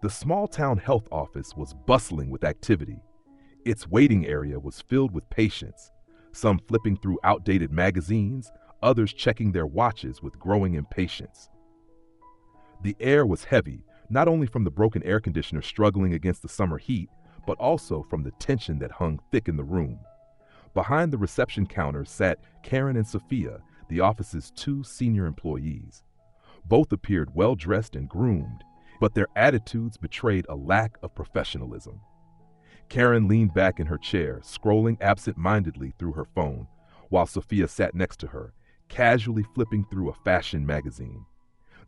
The small-town health office was bustling with activity. Its waiting area was filled with patients, some flipping through outdated magazines, others checking their watches with growing impatience. The air was heavy, not only from the broken air conditioner struggling against the summer heat, but also from the tension that hung thick in the room. Behind the reception counter sat Karen and Sophia, the office's two senior employees. Both appeared well-dressed and groomed, but their attitudes betrayed a lack of professionalism. Karen leaned back in her chair, scrolling absent-mindedly through her phone, while Sophia sat next to her, casually flipping through a fashion magazine.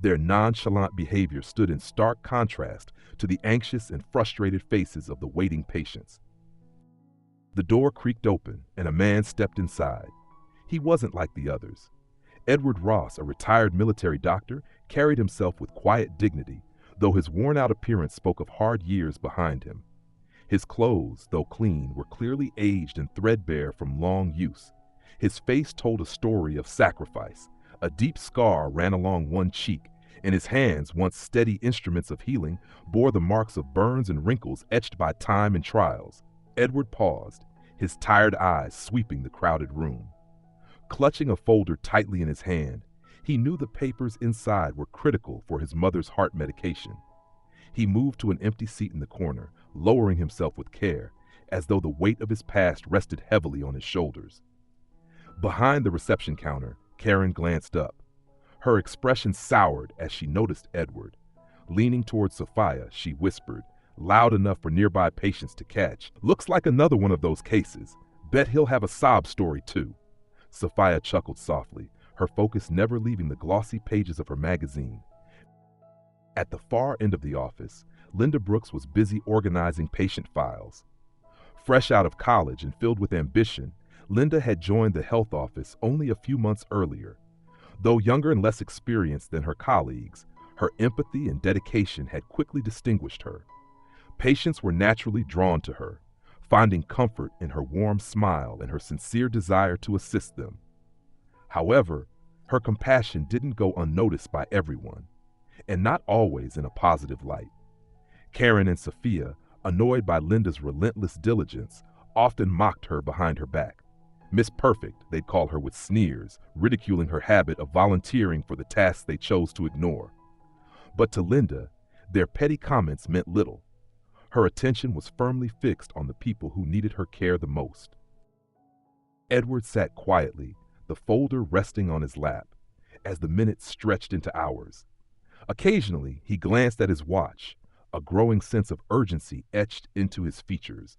Their nonchalant behavior stood in stark contrast to the anxious and frustrated faces of the waiting patients. The door creaked open, and a man stepped inside. He wasn't like the others. Edward Ross, a retired military doctor, carried himself with quiet dignity, though his worn-out appearance spoke of hard years behind him. His clothes, though clean, were clearly aged and threadbare from long use. His face told a story of sacrifice. A deep scar ran along one cheek, and his hands, once steady instruments of healing, bore the marks of burns and wrinkles etched by time and trials. Edward paused, his tired eyes sweeping the crowded room. Clutching a folder tightly in his hand, he knew the papers inside were critical for his mother's heart medication. He moved to an empty seat in the corner, lowering himself with care, as though the weight of his past rested heavily on his shoulders. Behind the reception counter, Karen glanced up. Her expression soured as she noticed Edward. Leaning toward Sophia, she whispered, loud enough for nearby patients to catch, "Looks like another one of those cases. Bet he'll have a sob story, too." Sophia chuckled softly, her focus never leaving the glossy pages of her magazine. At the far end of the office, Linda Brooks was busy organizing patient files. Fresh out of college and filled with ambition, Linda had joined the health office only a few months earlier. Though younger and less experienced than her colleagues, her empathy and dedication had quickly distinguished her. Patients were naturally drawn to her, finding comfort in her warm smile and her sincere desire to assist them. However, her compassion didn't go unnoticed by everyone, and not always in a positive light. Karen and Sophia, annoyed by Linda's relentless diligence, often mocked her behind her back. Miss Perfect, they'd call her with sneers, ridiculing her habit of volunteering for the tasks they chose to ignore. But to Linda, their petty comments meant little. Her attention was firmly fixed on the people who needed her care the most. Edward sat quietly, the folder resting on his lap, as the minutes stretched into hours. Occasionally, he glanced at his watch, a growing sense of urgency etched into his features.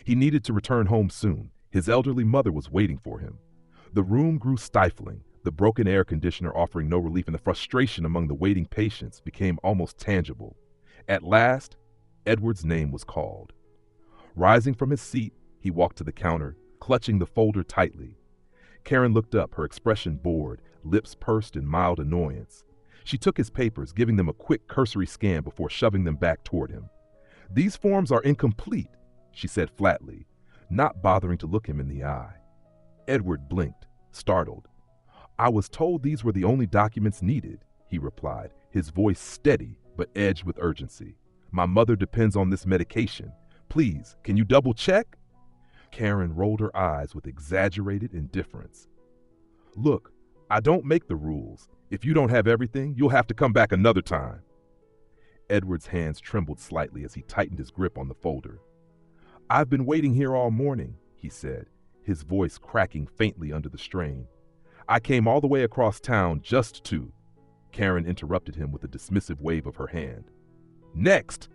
He needed to return home soon. His elderly mother was waiting for him. The room grew stifling, the broken air conditioner offering no relief, and the frustration among the waiting patients became almost tangible. At last, Edward's name was called. Rising from his seat, he walked to the counter, clutching the folder tightly. Karen looked up, her expression bored, lips pursed in mild annoyance. She took his papers, giving them a quick cursory scan before shoving them back toward him. "These forms are incomplete," she said flatly, not bothering to look him in the eye. Edward blinked, startled. "I was told these were the only documents needed," he replied, his voice steady but edged with urgency. "My mother depends on this medication. Please, can you double check?" Karen rolled her eyes with exaggerated indifference. "Look, I don't make the rules. If you don't have everything, you'll have to come back another time." Edward's hands trembled slightly as he tightened his grip on the folder. "I've been waiting here all morning," he said, his voice cracking faintly under the strain. "I came all the way across town just to—" Karen interrupted him with a dismissive wave of her hand. "Next!"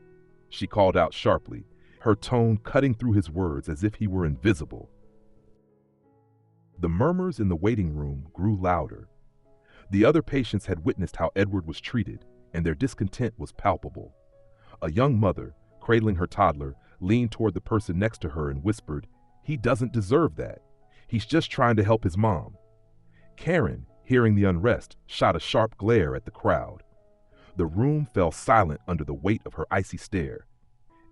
she called out sharply, her tone cutting through his words as if he were invisible. The murmurs in the waiting room grew louder. The other patients had witnessed how Edward was treated, and their discontent was palpable. A young mother, cradling her toddler, leaned toward the person next to her and whispered, "He doesn't deserve that. He's just trying to help his mom." Karen, hearing the unrest, shot a sharp glare at the crowd. The room fell silent under the weight of her icy stare.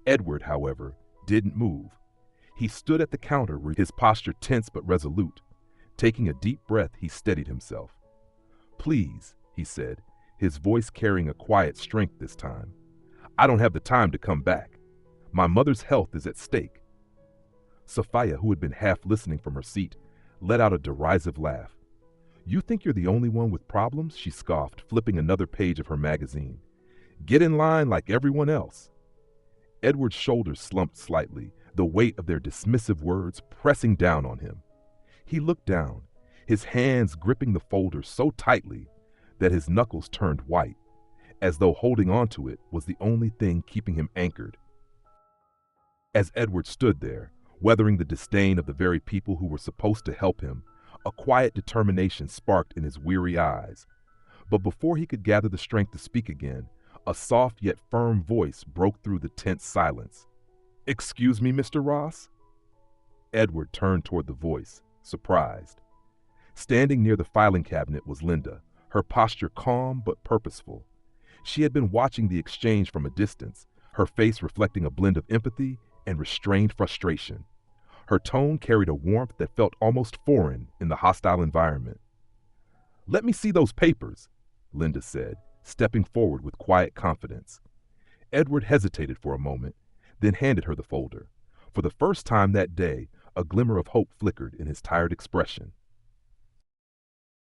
Edward, however, didn't move. He stood at the counter, his posture tense but resolute. Taking a deep breath, he steadied himself. "Please," he said, his voice carrying a quiet strength this time. I don't have the time to come back. My mother's health is at stake. Sophia, who had been half listening from her seat, let out a derisive laugh. You think you're the only one with problems? She scoffed, flipping another page of her magazine. Get in line like everyone else. Edward's shoulders slumped slightly, the weight of their dismissive words pressing down on him. He looked down, his hands gripping the folder so tightly that his knuckles turned white, as though holding on to it was the only thing keeping him anchored. As Edward stood there, weathering the disdain of the very people who were supposed to help him, a quiet determination sparked in his weary eyes. But before he could gather the strength to speak again, a soft yet firm voice broke through the tense silence. Excuse me, Mr. Ross? Edward turned toward the voice, surprised. Standing near the filing cabinet was Linda, her posture calm but purposeful. She had been watching the exchange from a distance, her face reflecting a blend of empathy and restrained frustration. Her tone carried a warmth that felt almost foreign in the hostile environment. Let me see those papers, Linda said, stepping forward with quiet confidence. Edward hesitated for a moment, then handed her the folder. For the first time that day, a glimmer of hope flickered in his tired expression.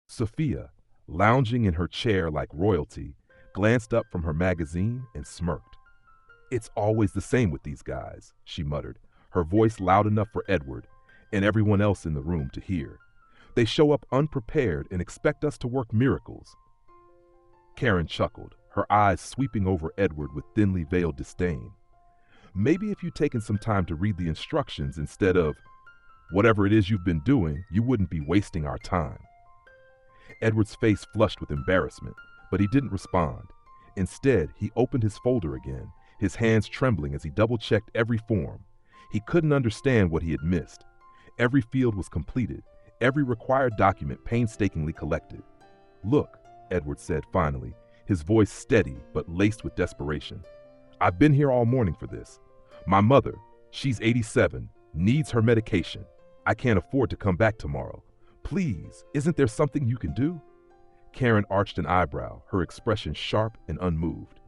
Sophia, lounging in her chair like royalty, glanced up from her magazine and smirked. It's always the same with these guys, she muttered, her voice loud enough for Edward and everyone else in the room to hear. They show up unprepared and expect us to work miracles. Karen chuckled, her eyes sweeping over Edward with thinly veiled disdain. Maybe if you'd taken some time to read the instructions instead of whatever it is you've been doing, you wouldn't be wasting our time. Edward's face flushed with embarrassment, but he didn't respond. Instead, he opened his folder again, his hands trembling as he double-checked every form. He couldn't understand what he had missed. Every field was completed, every required document painstakingly collected. Look, Edward said finally, his voice steady but laced with desperation. I've been here all morning for this. My mother, she's 87, needs her medication. I can't afford to come back tomorrow. Please, isn't there something you can do? Karen arched an eyebrow, her expression sharp and unmoved.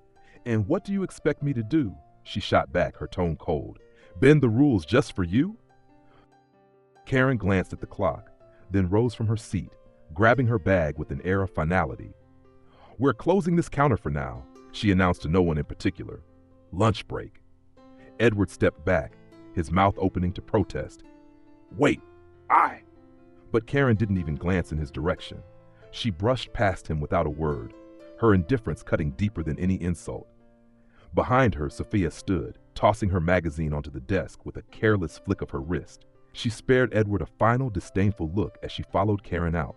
And what do you expect me to do? She shot back, her tone cold. Bend the rules just for you? Karen glanced at the clock, then rose from her seat, grabbing her bag with an air of finality. We're closing this counter for now, she announced to no one in particular. Lunch break. Edward stepped back, his mouth opening to protest. Wait, But Karen didn't even glance in his direction. She brushed past him without a word, her indifference cutting deeper than any insult. Behind her, Sophia stood, tossing her magazine onto the desk with a careless flick of her wrist. She spared Edward a final disdainful look as she followed Karen out.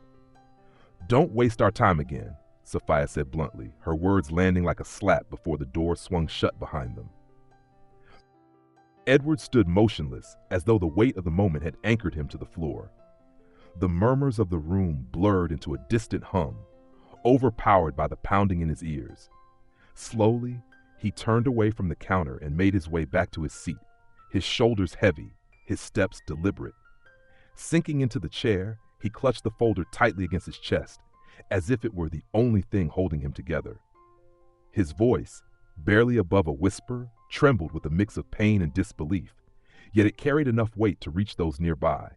Don't waste our time again, Sophia said bluntly, her words landing like a slap before the door swung shut behind them. Edward stood motionless, as though the weight of the moment had anchored him to the floor. The murmurs of the room blurred into a distant hum, overpowered by the pounding in his ears. Slowly, he turned away from the counter and made his way back to his seat, his shoulders heavy, his steps deliberate. Sinking into the chair, he clutched the folder tightly against his chest, as if it were the only thing holding him together. His voice, barely above a whisper, trembled with a mix of pain and disbelief, yet it carried enough weight to reach those nearby.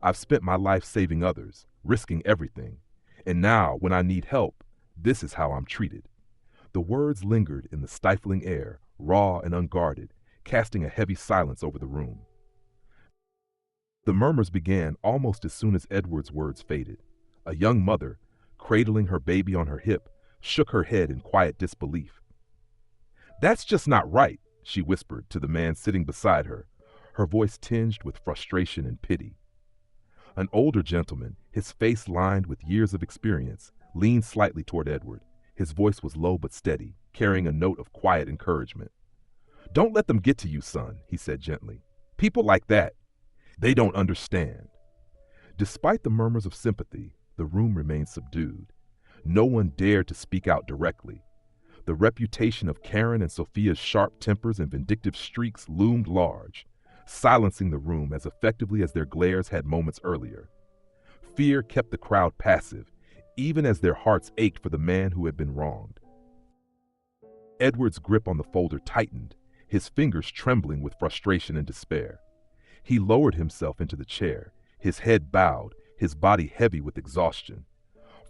I've spent my life saving others, risking everything, and now, when I need help, this is how I'm treated. The words lingered in the stifling air, raw and unguarded, casting a heavy silence over the room. The murmurs began almost as soon as Edward's words faded. A young mother, cradling her baby on her hip, shook her head in quiet disbelief. That's just not right, she whispered to the man sitting beside her, her voice tinged with frustration and pity. An older gentleman, his face lined with years of experience, leaned slightly toward Edward. His voice was low but steady, carrying a note of quiet encouragement. Don't let them get to you, son, he said gently. People like that, they don't understand. Despite the murmurs of sympathy, the room remained subdued. No one dared to speak out directly. The reputation of Karen and Sophia's sharp tempers and vindictive streaks loomed large, silencing the room as effectively as their glares had moments earlier. Fear kept the crowd passive, even as their hearts ached for the man who had been wronged. Edward's grip on the folder tightened, his fingers trembling with frustration and despair. He lowered himself into the chair, his head bowed, his body heavy with exhaustion.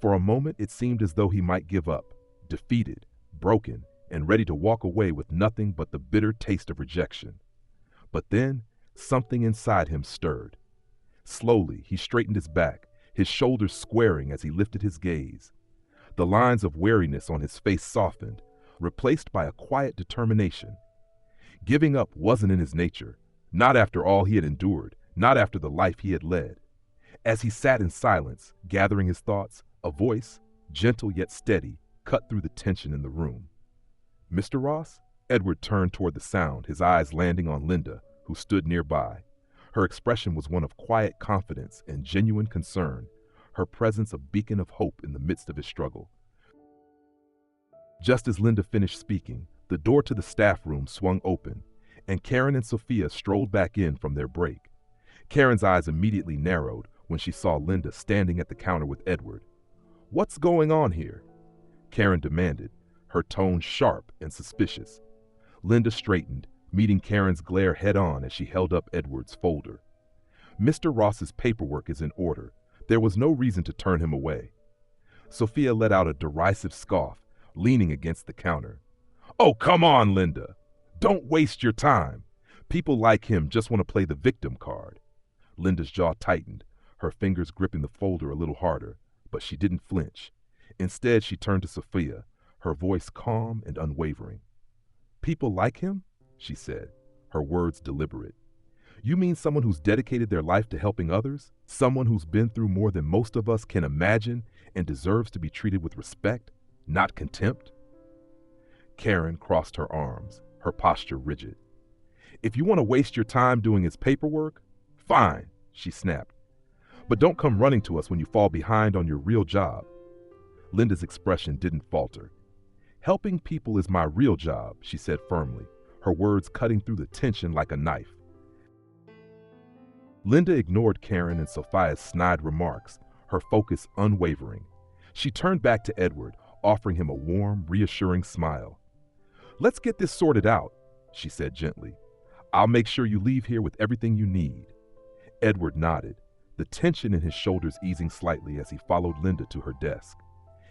For a moment it seemed as though he might give up, defeated, broken, and ready to walk away with nothing but the bitter taste of rejection. But then, something inside him stirred. Slowly, he straightened his back, his shoulders squaring as he lifted his gaze. The lines of weariness on his face softened, replaced by a quiet determination. Giving up wasn't in his nature, not after all he had endured, not after the life he had led. As he sat in silence, gathering his thoughts, a voice, gentle yet steady, cut through the tension in the room. "Mr. Ross?" Edward turned toward the sound, his eyes landing on Linda, who stood nearby. Her expression was one of quiet confidence and genuine concern, her presence a beacon of hope in the midst of his struggle. Just as Linda finished speaking, the door to the staff room swung open, and Karen and Sophia strolled back in from their break. Karen's eyes immediately narrowed when she saw Linda standing at the counter with Edward. "What's going on here?" Karen demanded, her tone sharp and suspicious. Linda straightened, meeting Karen's glare head-on as she held up Edward's folder. "Mr. Ross's paperwork is in order. There was no reason to turn him away." Sophia let out a derisive scoff, leaning against the counter. "Oh, come on, Linda. Don't waste your time. People like him just want to play the victim card." Linda's jaw tightened, her fingers gripping the folder a little harder, but she didn't flinch. Instead, she turned to Sophia, her voice calm and unwavering. "People like him?" she said, her words deliberate. "You mean someone who's dedicated their life to helping others? Someone who's been through more than most of us can imagine and deserves to be treated with respect, not contempt?" Karen crossed her arms, her posture rigid. "If you want to waste your time doing his paperwork, fine," she snapped. "But don't come running to us when you fall behind on your real job." Linda's expression didn't falter. "Helping people is my real job," she said firmly, her words cutting through the tension like a knife. Linda ignored Karen and Sophia's snide remarks, her focus unwavering. She turned back to Edward, offering him a warm, reassuring smile. "Let's get this sorted out," she said gently. "I'll make sure you leave here with everything you need." Edward nodded, the tension in his shoulders easing slightly as he followed Linda to her desk.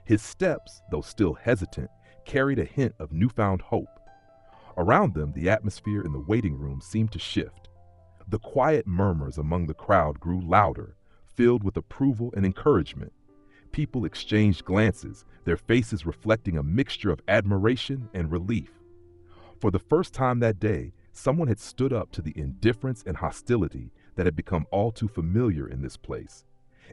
His steps, though still hesitant, carried a hint of newfound hope. Around them, the atmosphere in the waiting room seemed to shift. The quiet murmurs among the crowd grew louder, filled with approval and encouragement. People exchanged glances, their faces reflecting a mixture of admiration and relief. For the first time that day, someone had stood up to the indifference and hostility that had become all too familiar in this place.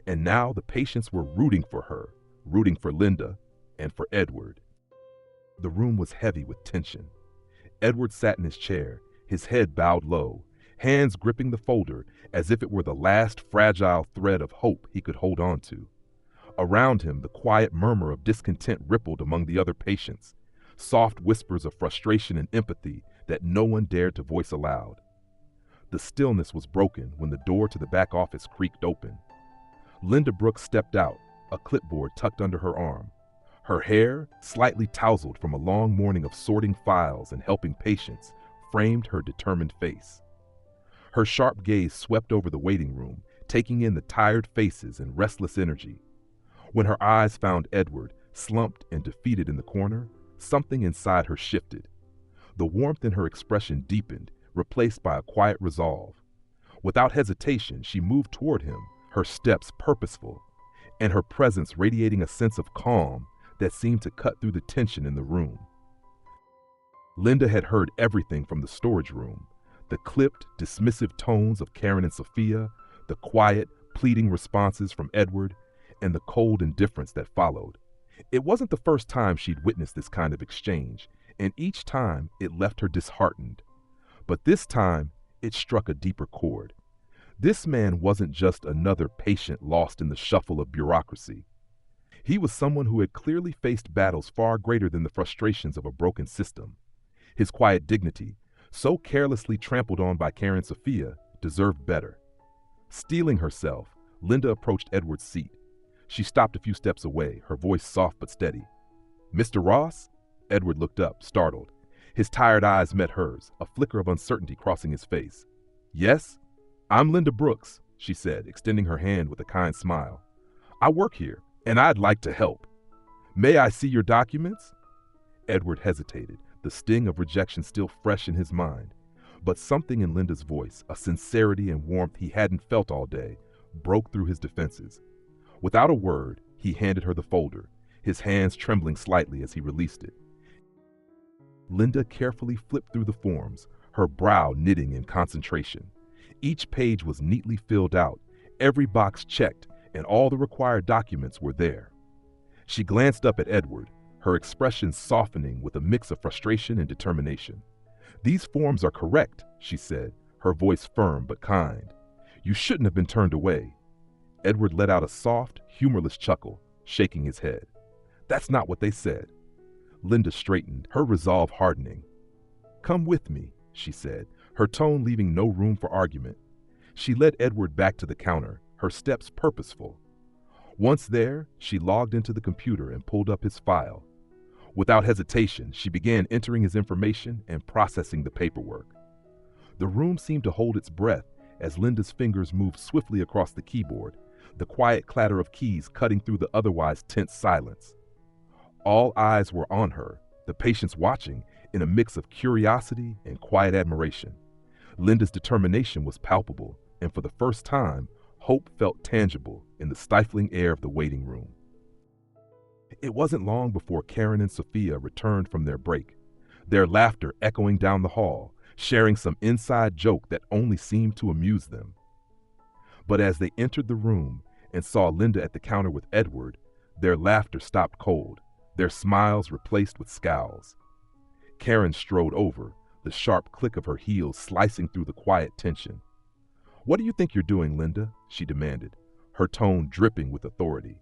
And now the patients were rooting for her, rooting for Linda, and for Edward. The room was heavy with tension. Edward sat in his chair, his head bowed low, hands gripping the folder as if it were the last fragile thread of hope he could hold on to. Around him, the quiet murmur of discontent rippled among the other patients, soft whispers of frustration and empathy that no one dared to voice aloud. The stillness was broken when the door to the back office creaked open. Linda Brooks stepped out, a clipboard tucked under her arm. Her hair, slightly tousled from a long morning of sorting files and helping patients, framed her determined face. Her sharp gaze swept over the waiting room, taking in the tired faces and restless energy. When her eyes found Edward, slumped and defeated in the corner, something inside her shifted. The warmth in her expression deepened, replaced by a quiet resolve. Without hesitation, she moved toward him, her steps purposeful, and her presence radiating a sense of calm that seemed to cut through the tension in the room. Linda had heard everything from the storage room, the clipped, dismissive tones of Karen and Sophia, the quiet, pleading responses from Edward, and the cold indifference that followed. It wasn't the first time she'd witnessed this kind of exchange, and each time it left her disheartened. But this time, it struck a deeper chord. This man wasn't just another patient lost in the shuffle of bureaucracy. He was someone who had clearly faced battles far greater than the frustrations of a broken system. His quiet dignity, so carelessly trampled on by Karen and Sophia, deserved better. Steeling herself, Linda approached Edward's seat. She stopped a few steps away, her voice soft but steady. "Mr. Ross?" Edward looked up, startled. His tired eyes met hers, a flicker of uncertainty crossing his face. Yes? I'm Linda Brooks, she said, extending her hand with a kind smile. I work here, and I'd like to help. May I see your documents? Edward hesitated, the sting of rejection still fresh in his mind. But something in Linda's voice, a sincerity and warmth he hadn't felt all day, broke through his defenses. Without a word, he handed her the folder, his hands trembling slightly as he released it. Linda carefully flipped through the forms, her brow knitting in concentration. Each page was neatly filled out, every box checked, and all the required documents were there. She glanced up at Edward, her expression softening with a mix of frustration and determination. These forms are correct, she said, her voice firm but kind. You shouldn't have been turned away. Edward let out a soft, humorless chuckle, shaking his head. That's not what they said. Linda straightened, her resolve hardening. Come with me, she said, her tone leaving no room for argument. She led Edward back to the counter, her steps purposeful. Once there, she logged into the computer and pulled up his file. Without hesitation, she began entering his information and processing the paperwork. The room seemed to hold its breath as Linda's fingers moved swiftly across the keyboard, the quiet clatter of keys cutting through the otherwise tense silence. All eyes were on her, the patients watching, in a mix of curiosity and quiet admiration. Linda's determination was palpable, and for the first time, hope felt tangible in the stifling air of the waiting room. It wasn't long before Karen and Sophia returned from their break, their laughter echoing down the hall, sharing some inside joke that only seemed to amuse them. But as they entered the room and saw Linda at the counter with Edward, their laughter stopped cold, their smiles replaced with scowls. Karen strode over, the sharp click of her heels slicing through the quiet tension. What do you think you're doing, Linda? She demanded, her tone dripping with authority.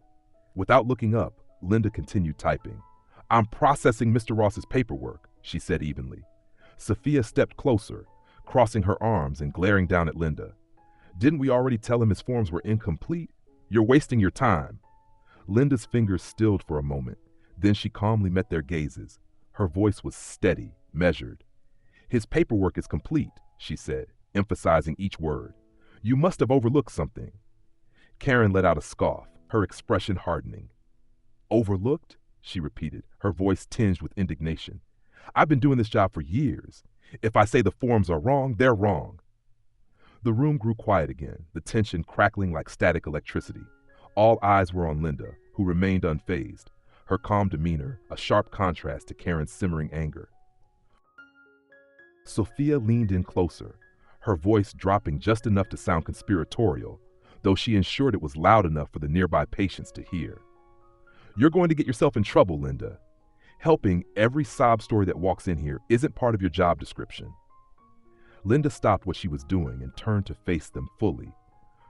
Without looking up, Linda continued typing. I'm processing Mr. Ross's paperwork, she said evenly. Sophia stepped closer, crossing her arms and glaring down at Linda. Didn't we already tell him his forms were incomplete? You're wasting your time. Linda's fingers stilled for a moment. Then she calmly met their gazes. Her voice was steady, measured. His paperwork is complete, she said, emphasizing each word. You must have overlooked something. Karen let out a scoff, her expression hardening. Overlooked? She repeated, her voice tinged with indignation. I've been doing this job for years. If I say the forms are wrong, they're wrong. The room grew quiet again, the tension crackling like static electricity. All eyes were on Linda, who remained unfazed, her calm demeanor a sharp contrast to Karen's simmering anger. Sophia leaned in closer, her voice dropping just enough to sound conspiratorial, though she ensured it was loud enough for the nearby patients to hear. You're going to get yourself in trouble, Linda. Helping every sob story that walks in here isn't part of your job description. Linda stopped what she was doing and turned to face them fully,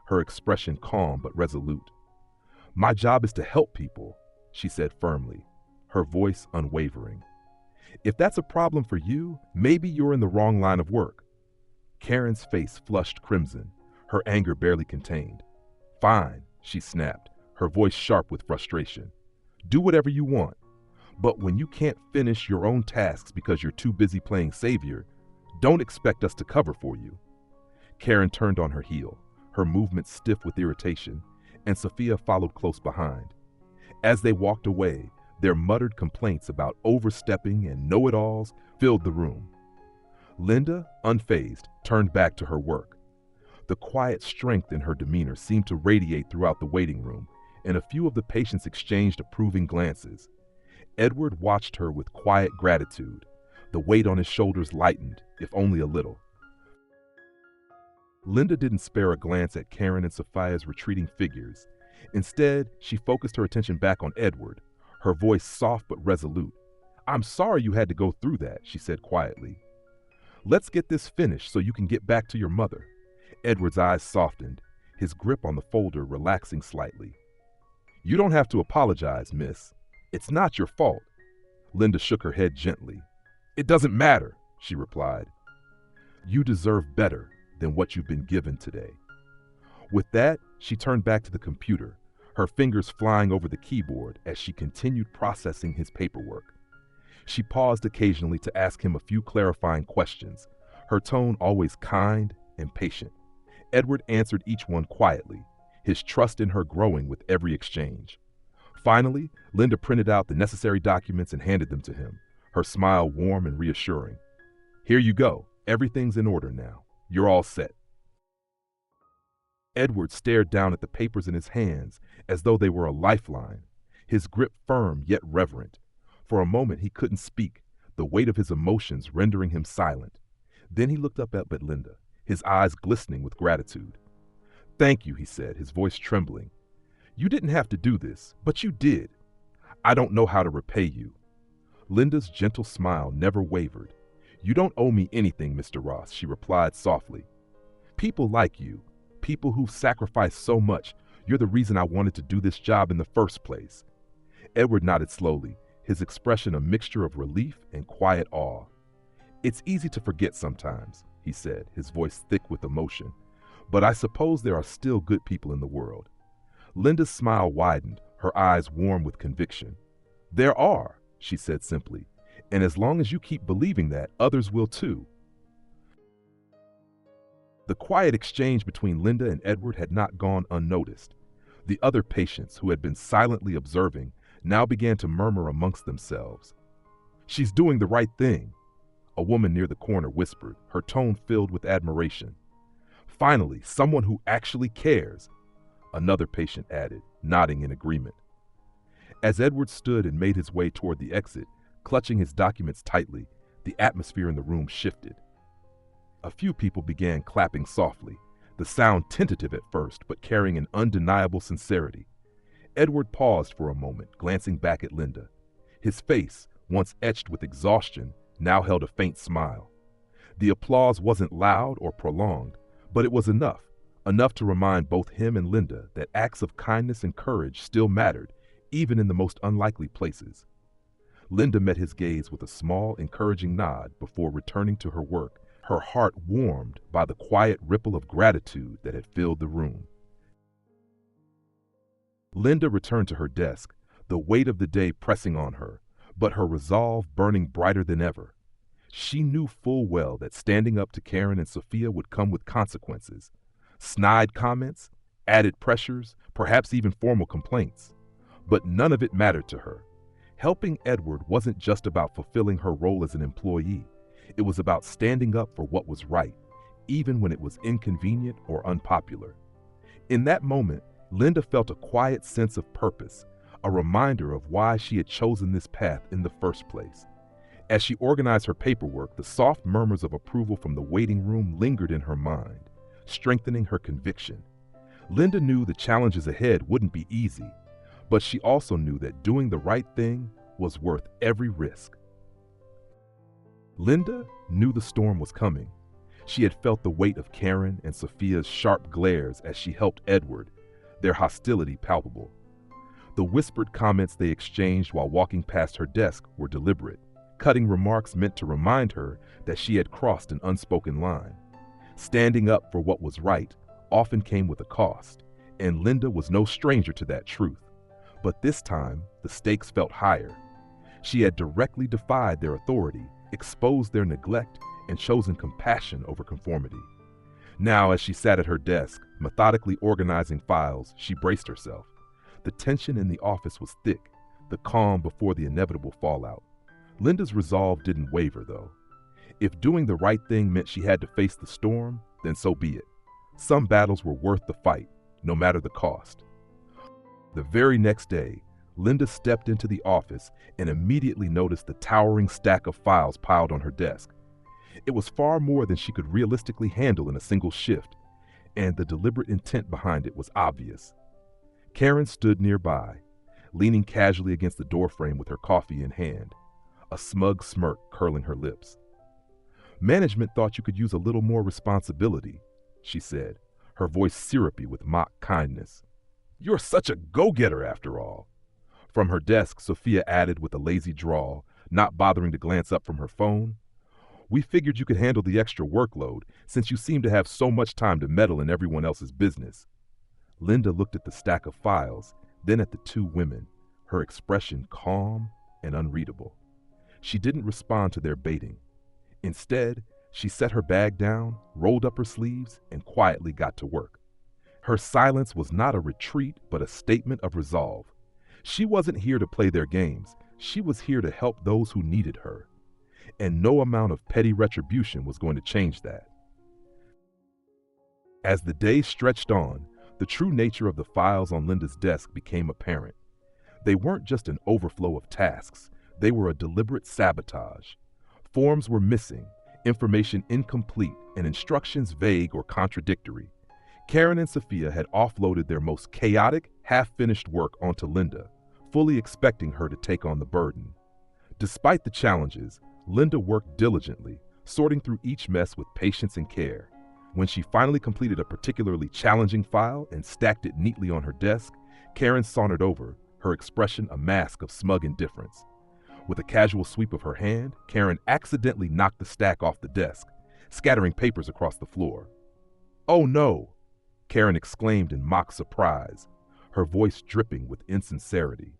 her expression calm but resolute. My job is to help people, she said firmly, her voice unwavering. If that's a problem for you, maybe you're in the wrong line of work. Karen's face flushed crimson, her anger barely contained. Fine, she snapped, her voice sharp with frustration. Do whatever you want. But when you can't finish your own tasks because you're too busy playing savior, don't expect us to cover for you. Karen turned on her heel, her movement stiff with irritation, and Sophia followed close behind. As they walked away, their muttered complaints about overstepping and know-it-alls filled the room. Linda, unfazed, turned back to her work. The quiet strength in her demeanor seemed to radiate throughout the waiting room, and a few of the patients exchanged approving glances. Edward watched her with quiet gratitude. The weight on his shoulders lightened, if only a little. Linda didn't spare a glance at Karen and Sophia's retreating figures. Instead, she focused her attention back on Edward, her voice soft but resolute. I'm sorry you had to go through that, she said quietly. Let's get this finished so you can get back to your mother. Edward's eyes softened, his grip on the folder relaxing slightly. You don't have to apologize, miss. It's not your fault. Linda shook her head gently. It doesn't matter, she replied. You deserve better than what you've been given today. With that, she turned back to the computer, her fingers flying over the keyboard as she continued processing his paperwork. She paused occasionally to ask him a few clarifying questions, her tone always kind and patient. Edward answered each one quietly, his trust in her growing with every exchange. Finally, Linda printed out the necessary documents and handed them to him, her smile warm and reassuring. "Here you go. Everything's in order now. You're all set." Edward stared down at the papers in his hands as though they were a lifeline, his grip firm yet reverent. For a moment he couldn't speak, the weight of his emotions rendering him silent. Then he looked up at Linda, his eyes glistening with gratitude. "Thank you," he said, his voice trembling. "You didn't have to do this, but you did. I don't know how to repay you." Linda's gentle smile never wavered. "You don't owe me anything, Mr. Ross," she replied softly. "People like you, people who've sacrificed so much, you're the reason I wanted to do this job in the first place." Edward nodded slowly, his expression a mixture of relief and quiet awe. "It's easy to forget sometimes," he said, his voice thick with emotion. "But I suppose there are still good people in the world." Linda's smile widened, her eyes warm with conviction. "There are," she said simply, "and as long as you keep believing that, others will too." The quiet exchange between Linda and Edward had not gone unnoticed. The other patients, who had been silently observing, now began to murmur amongst themselves. "She's doing the right thing," a woman near the corner whispered, her tone filled with admiration. "Finally, someone who actually cares," another patient added, nodding in agreement. As Edward stood and made his way toward the exit, clutching his documents tightly, the atmosphere in the room shifted. A few people began clapping softly, the sound tentative at first, but carrying an undeniable sincerity. Edward paused for a moment, glancing back at Linda. His face, once etched with exhaustion, now held a faint smile. The applause wasn't loud or prolonged, but it was enough to remind both him and Linda that acts of kindness and courage still mattered, even in the most unlikely places. Linda met his gaze with a small, encouraging nod before returning to her work, her heart warmed by the quiet ripple of gratitude that had filled the room. Linda returned to her desk, the weight of the day pressing on her, but her resolve burning brighter than ever. She knew full well that standing up to Karen and Sophia would come with consequences. Snide comments, added pressures, perhaps even formal complaints. But none of it mattered to her. Helping Edward wasn't just about fulfilling her role as an employee. It was about standing up for what was right, even when it was inconvenient or unpopular. In that moment, Linda felt a quiet sense of purpose, a reminder of why she had chosen this path in the first place. As she organized her paperwork, the soft murmurs of approval from the waiting room lingered in her mind, strengthening her conviction. Linda knew the challenges ahead wouldn't be easy, but she also knew that doing the right thing was worth every risk. Linda knew the storm was coming. She had felt the weight of Karen and Sophia's sharp glares as she helped Edward, their hostility palpable. The whispered comments they exchanged while walking past her desk were deliberate, cutting remarks meant to remind her that she had crossed an unspoken line. Standing up for what was right often came with a cost, and Linda was no stranger to that truth. But this time, the stakes felt higher. She had directly defied their authority, exposed their neglect, and chosen compassion over conformity. Now, as she sat at her desk, methodically organizing files, she braced herself. The tension in the office was thick, the calm before the inevitable fallout. Linda's resolve didn't waver, though. If doing the right thing meant she had to face the storm, then so be it. Some battles were worth the fight, no matter the cost. The very next day, Linda stepped into the office and immediately noticed the towering stack of files piled on her desk. It was far more than she could realistically handle in a single shift, and the deliberate intent behind it was obvious. Karen stood nearby, leaning casually against the doorframe with her coffee in hand, a smug smirk curling her lips. "Management thought you could use a little more responsibility," she said, her voice syrupy with mock kindness. "You're such a go-getter after all." From her desk, Sophia added with a lazy drawl, not bothering to glance up from her phone, "We figured you could handle the extra workload since you seem to have so much time to meddle in everyone else's business." Linda looked at the stack of files, then at the two women, her expression calm and unreadable. She didn't respond to their baiting. Instead, she set her bag down, rolled up her sleeves, and quietly got to work. Her silence was not a retreat, but a statement of resolve. She wasn't here to play their games. She was here to help those who needed her. And no amount of petty retribution was going to change that. As the day stretched on, the true nature of the files on Linda's desk became apparent. They weren't just an overflow of tasks, they were a deliberate sabotage. Forms were missing, information incomplete, and instructions vague or contradictory. Karen and Sophia had offloaded their most chaotic, half-finished work onto Linda, fully expecting her to take on the burden. Despite the challenges, Linda worked diligently, sorting through each mess with patience and care. When she finally completed a particularly challenging file and stacked it neatly on her desk, Karen sauntered over, her expression a mask of smug indifference. With a casual sweep of her hand, Karen accidentally knocked the stack off the desk, scattering papers across the floor. "Oh no!" Karen exclaimed in mock surprise, her voice dripping with insincerity.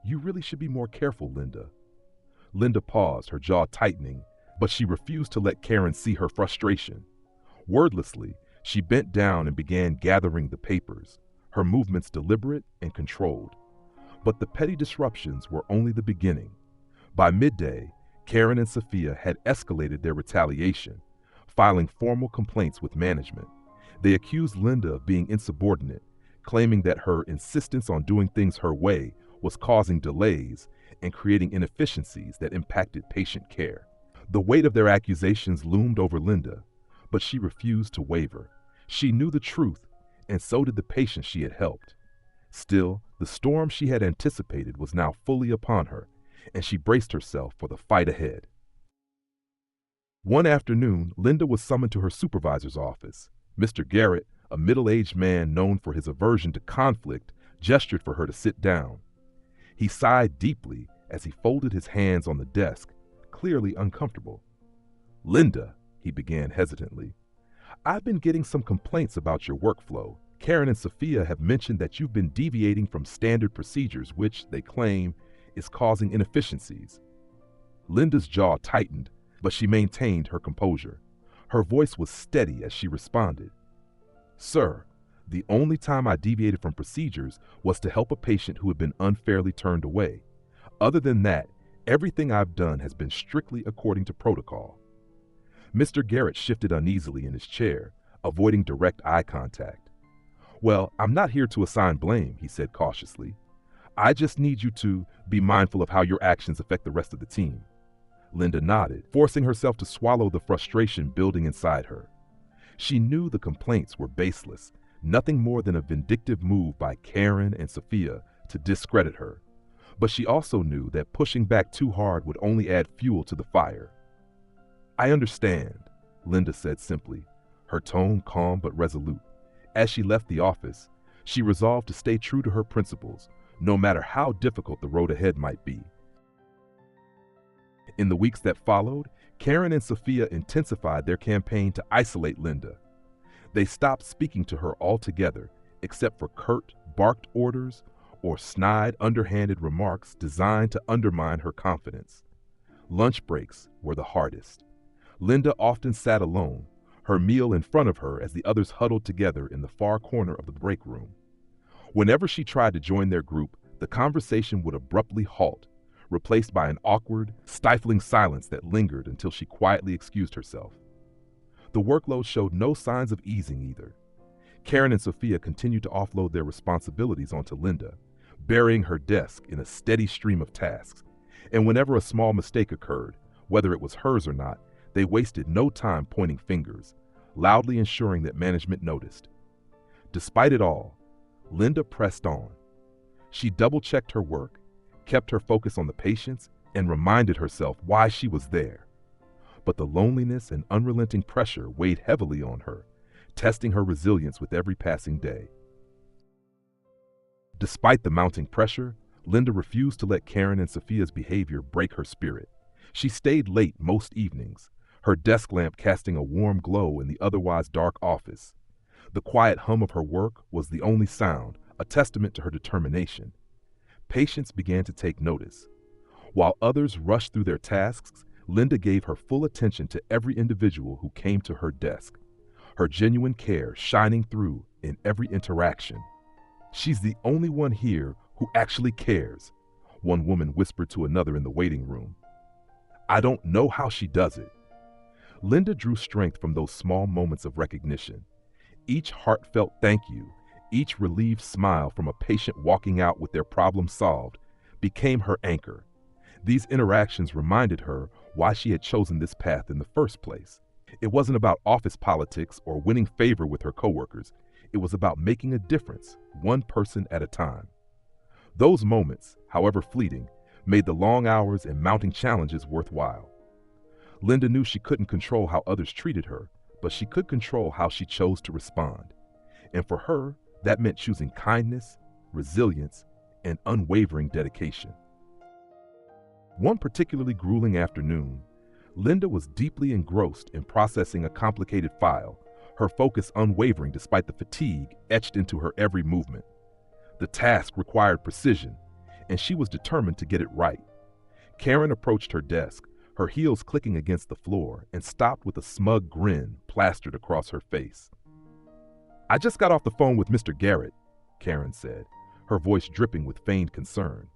"You really should be more careful, Linda." Linda paused, her jaw tightening, but she refused to let Karen see her frustration. Wordlessly, she bent down and began gathering the papers, her movements deliberate and controlled. But the petty disruptions were only the beginning. By midday, Karen and Sophia had escalated their retaliation, filing formal complaints with management. They accused Linda of being insubordinate, claiming that her insistence on doing things her way was causing delays and creating inefficiencies that impacted patient care. The weight of their accusations loomed over Linda, but she refused to waver. She knew the truth, and so did the patients she had helped. Still, the storm she had anticipated was now fully upon her, and she braced herself for the fight ahead. One afternoon, Linda was summoned to her supervisor's office. Mr. Garrett, a middle-aged man known for his aversion to conflict, gestured for her to sit down. He sighed deeply as he folded his hands on the desk, clearly uncomfortable. "Linda," he began hesitantly, "I've been getting some complaints about your workflow. Karen and Sophia have mentioned that you've been deviating from standard procedures, which, they claim, is causing inefficiencies." Linda's jaw tightened, but she maintained her composure. Her voice was steady as she responded. "Sir, the only time I deviated from procedures was to help a patient who had been unfairly turned away. Other than that, everything I've done has been strictly according to protocol." Mr. Garrett shifted uneasily in his chair, avoiding direct eye contact. "Well, I'm not here to assign blame," he said cautiously. "I just need you to be mindful of how your actions affect the rest of the team." Linda nodded, forcing herself to swallow the frustration building inside her. She knew the complaints were baseless, nothing more than a vindictive move by Karen and Sophia to discredit her. But she also knew that pushing back too hard would only add fuel to the fire. "I understand," Linda said simply, her tone calm but resolute. As she left the office, she resolved to stay true to her principles, no matter how difficult the road ahead might be. In the weeks that followed, Karen and Sophia intensified their campaign to isolate Linda. They stopped speaking to her altogether, except for curt, barked orders or snide, underhanded remarks designed to undermine her confidence. Lunch breaks were the hardest. Linda often sat alone, her meal in front of her as the others huddled together in the far corner of the break room. Whenever she tried to join their group, the conversation would abruptly halt, replaced by an awkward, stifling silence that lingered until she quietly excused herself. The workload showed no signs of easing either. Karen and Sophia continued to offload their responsibilities onto Linda, burying her desk in a steady stream of tasks. And whenever a small mistake occurred, whether it was hers or not, they wasted no time pointing fingers, loudly ensuring that management noticed. Despite it all, Linda pressed on. She double-checked her work, kept her focus on the patients, and reminded herself why she was there. But the loneliness and unrelenting pressure weighed heavily on her, testing her resilience with every passing day. Despite the mounting pressure, Linda refused to let Karen and Sophia's behavior break her spirit. She stayed late most evenings, her desk lamp casting a warm glow in the otherwise dark office. The quiet hum of her work was the only sound, a testament to her determination. Patients began to take notice. While others rushed through their tasks, Linda gave her full attention to every individual who came to her desk, her genuine care shining through in every interaction. "She's the only one here who actually cares," one woman whispered to another in the waiting room. "I don't know how she does it." Linda drew strength from those small moments of recognition. Each heartfelt thank you, each relieved smile from a patient walking out with their problem solved, became her anchor. These interactions reminded her why she had chosen this path in the first place. It wasn't about office politics or winning favor with her coworkers. It was about making a difference, one person at a time. Those moments, however fleeting, made the long hours and mounting challenges worthwhile. Linda knew she couldn't control how others treated her, but she could control how she chose to respond. And for her, that meant choosing kindness, resilience, and unwavering dedication. One particularly grueling afternoon, Linda was deeply engrossed in processing a complicated file, her focus unwavering despite the fatigue etched into her every movement. The task required precision, and she was determined to get it right. Karen approached her desk, her heels clicking against the floor, and stopped with a smug grin plastered across her face. "I just got off the phone with Mr. Garrett," Karen said, her voice dripping with feigned concern.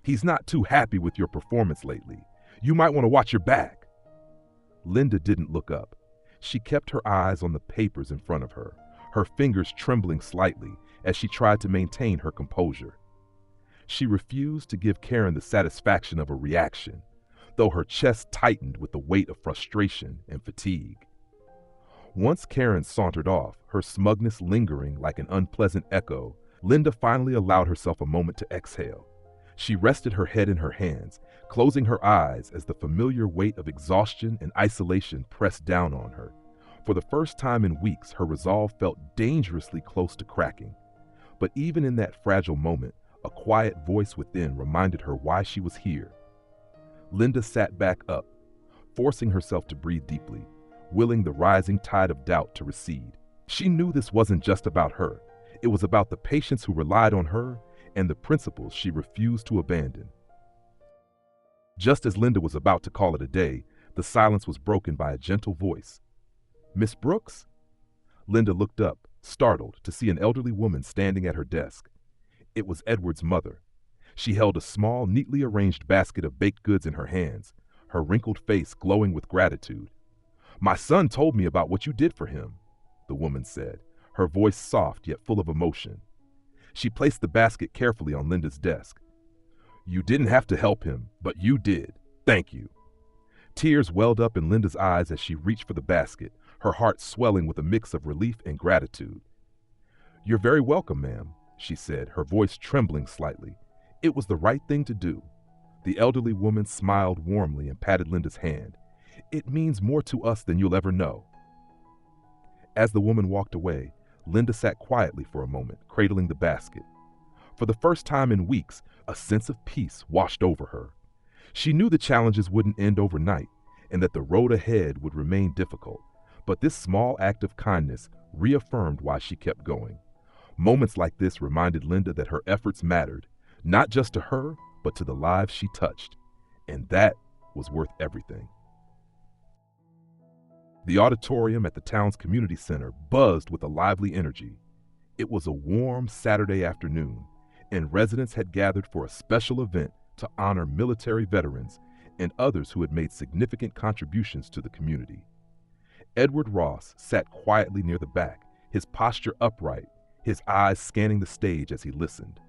"He's not too happy with your performance lately. You might want to watch your back." Linda didn't look up. She kept her eyes on the papers in front of her, her fingers trembling slightly as she tried to maintain her composure. She refused to give Karen the satisfaction of a reaction, though her chest tightened with the weight of frustration and fatigue. Once Karen sauntered off, her smugness lingering like an unpleasant echo, Linda finally allowed herself a moment to exhale. She rested her head in her hands, closing her eyes as the familiar weight of exhaustion and isolation pressed down on her. For the first time in weeks, her resolve felt dangerously close to cracking. But even in that fragile moment, a quiet voice within reminded her why she was here. Linda sat back up, forcing herself to breathe deeply, willing the rising tide of doubt to recede. She knew this wasn't just about her. It was about the patients who relied on her and the principles she refused to abandon. Just as Linda was about to call it a day, the silence was broken by a gentle voice. "Miss Brooks?" Linda looked up, startled, to see an elderly woman standing at her desk. It was Edward's mother. She held a small, neatly arranged basket of baked goods in her hands, her wrinkled face glowing with gratitude. "My son told me about what you did for him," the woman said, her voice soft yet full of emotion. She placed the basket carefully on Linda's desk. "You didn't have to help him, but you did. Thank you." Tears welled up in Linda's eyes as she reached for the basket, her heart swelling with a mix of relief and gratitude. "You're very welcome, ma'am," she said, her voice trembling slightly. It was the right thing to do. The elderly woman smiled warmly and patted Linda's hand. "It means more to us than you'll ever know." As the woman walked away, Linda sat quietly for a moment, cradling the basket. For the first time in weeks, a sense of peace washed over her. She knew the challenges wouldn't end overnight and that the road ahead would remain difficult, but this small act of kindness reaffirmed why she kept going. Moments like this reminded Linda that her efforts mattered, not just to her, but to the lives she touched, and that was worth everything. The auditorium at the town's community center buzzed with a lively energy. It was a warm Saturday afternoon, and residents had gathered for a special event to honor military veterans and others who had made significant contributions to the community. Edward Ross sat quietly near the back, his posture upright, his eyes scanning the stage as he listened.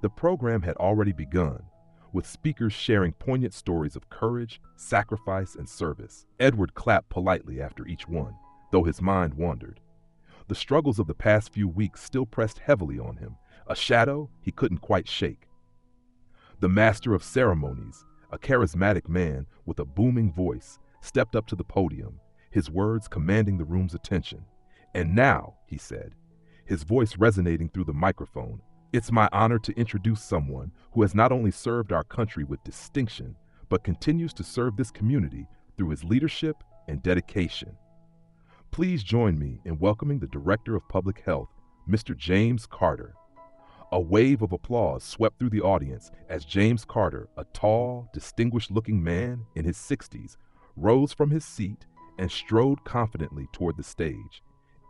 The program had already begun, with speakers sharing poignant stories of courage, sacrifice, and service. Edward clapped politely after each one, though his mind wandered. The struggles of the past few weeks still pressed heavily on him, a shadow he couldn't quite shake. The master of ceremonies, a charismatic man with a booming voice, stepped up to the podium, his words commanding the room's attention. "And now," he said, his voice resonating through the microphone, "it's my honor to introduce someone who has not only served our country with distinction, but continues to serve this community through his leadership and dedication. Please join me in welcoming the Director of Public Health, Mr. James Carter." A wave of applause swept through the audience as James Carter, a tall, distinguished-looking man in his 60s, rose from his seat and strode confidently toward the stage.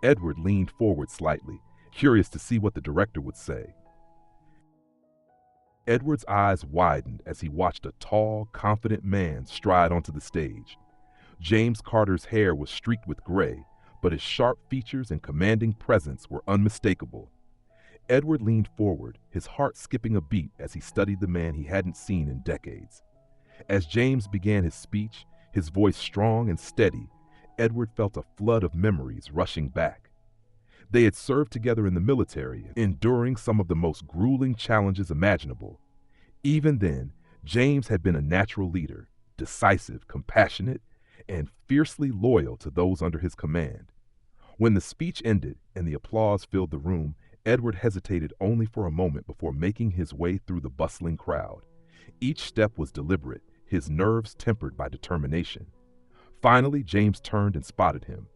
Edward leaned forward slightly, curious to see what the director would say. Edward's eyes widened as he watched a tall, confident man stride onto the stage. James Carter's hair was streaked with gray, but his sharp features and commanding presence were unmistakable. Edward leaned forward, his heart skipping a beat as he studied the man he hadn't seen in decades. As James began his speech, his voice strong and steady, Edward felt a flood of memories rushing back. They had served together in the military, enduring some of the most grueling challenges imaginable. Even then, James had been a natural leader, decisive, compassionate, and fiercely loyal to those under his command. When the speech ended and the applause filled the room, Edward hesitated only for a moment before making his way through the bustling crowd. Each step was deliberate, his nerves tempered by determination. Finally, James turned and spotted him.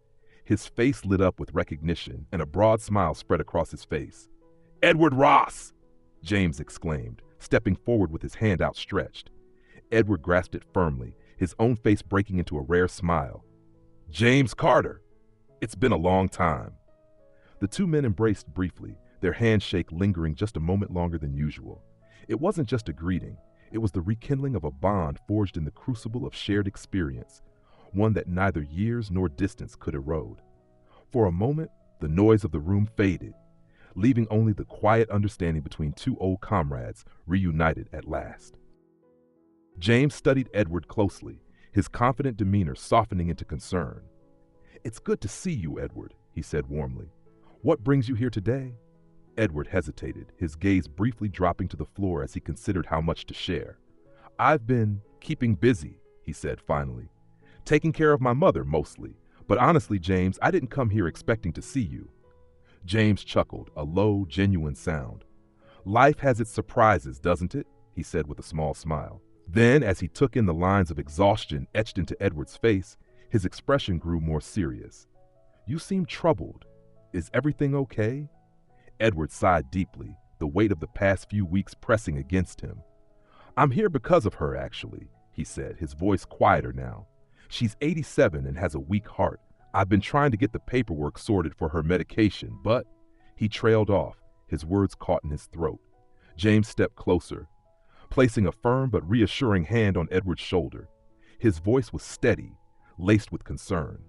His face lit up with recognition, and a broad smile spread across his face. "Edward Ross!" James exclaimed, stepping forward with his hand outstretched. Edward grasped it firmly, his own face breaking into a rare smile. "James Carter! It's been a long time." The two men embraced briefly, their handshake lingering just a moment longer than usual. It wasn't just a greeting, it was the rekindling of a bond forged in the crucible of shared experience, one that neither years nor distance could erode. For a moment, the noise of the room faded, leaving only the quiet understanding between two old comrades reunited at last. James studied Edward closely, his confident demeanor softening into concern. "It's good to see you, Edward," he said warmly. "What brings you here today?" Edward hesitated, his gaze briefly dropping to the floor as he considered how much to share. "I've been keeping busy," he said finally. "Taking care of my mother, mostly. But honestly, James, I didn't come here expecting to see you." James chuckled, a low, genuine sound. "Life has its surprises, doesn't it?" he said with a small smile. Then, as he took in the lines of exhaustion etched into Edward's face, his expression grew more serious. "You seem troubled. Is everything okay?" Edward sighed deeply, the weight of the past few weeks pressing against him. "I'm here because of her, actually," he said, his voice quieter now. "She's 87 and has a weak heart. I've been trying to get the paperwork sorted for her medication, but—" He trailed off, his words caught in his throat. James stepped closer, placing a firm but reassuring hand on Edward's shoulder. His voice was steady, laced with concern.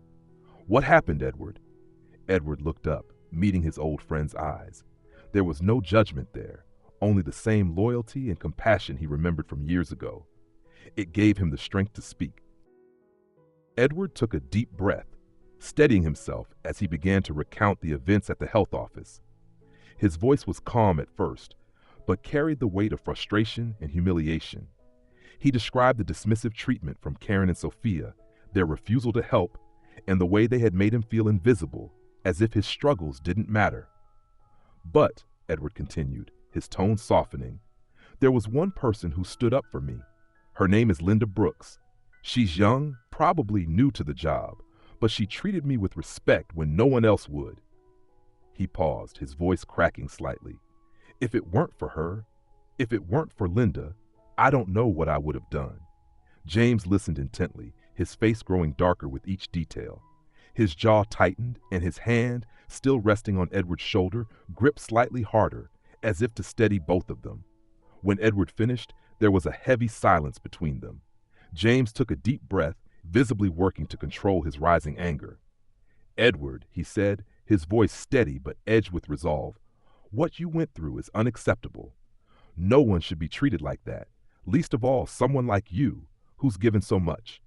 "What happened, Edward?" Edward looked up, meeting his old friend's eyes. There was no judgment there, only the same loyalty and compassion he remembered from years ago. It gave him the strength to speak. Edward took a deep breath, steadying himself as he began to recount the events at the health office. His voice was calm at first, but carried the weight of frustration and humiliation. He described the dismissive treatment from Karen and Sophia, their refusal to help, and the way they had made him feel invisible, as if his struggles didn't matter. "But," Edward continued, his tone softening, "there was one person who stood up for me. Her name is Linda Brooks. She's young, probably new to the job, but she treated me with respect when no one else would." He paused, his voice cracking slightly. "If it weren't for her, if it weren't for Linda, I don't know what I would have done." James listened intently, his face growing darker with each detail. His jaw tightened, and his hand, still resting on Edward's shoulder, gripped slightly harder, as if to steady both of them. When Edward finished, there was a heavy silence between them. James took a deep breath, visibly working to control his rising anger. "Edward," he said, his voice steady but edged with resolve, "what you went through is unacceptable. No one should be treated like that, least of all someone like you, who's given so much."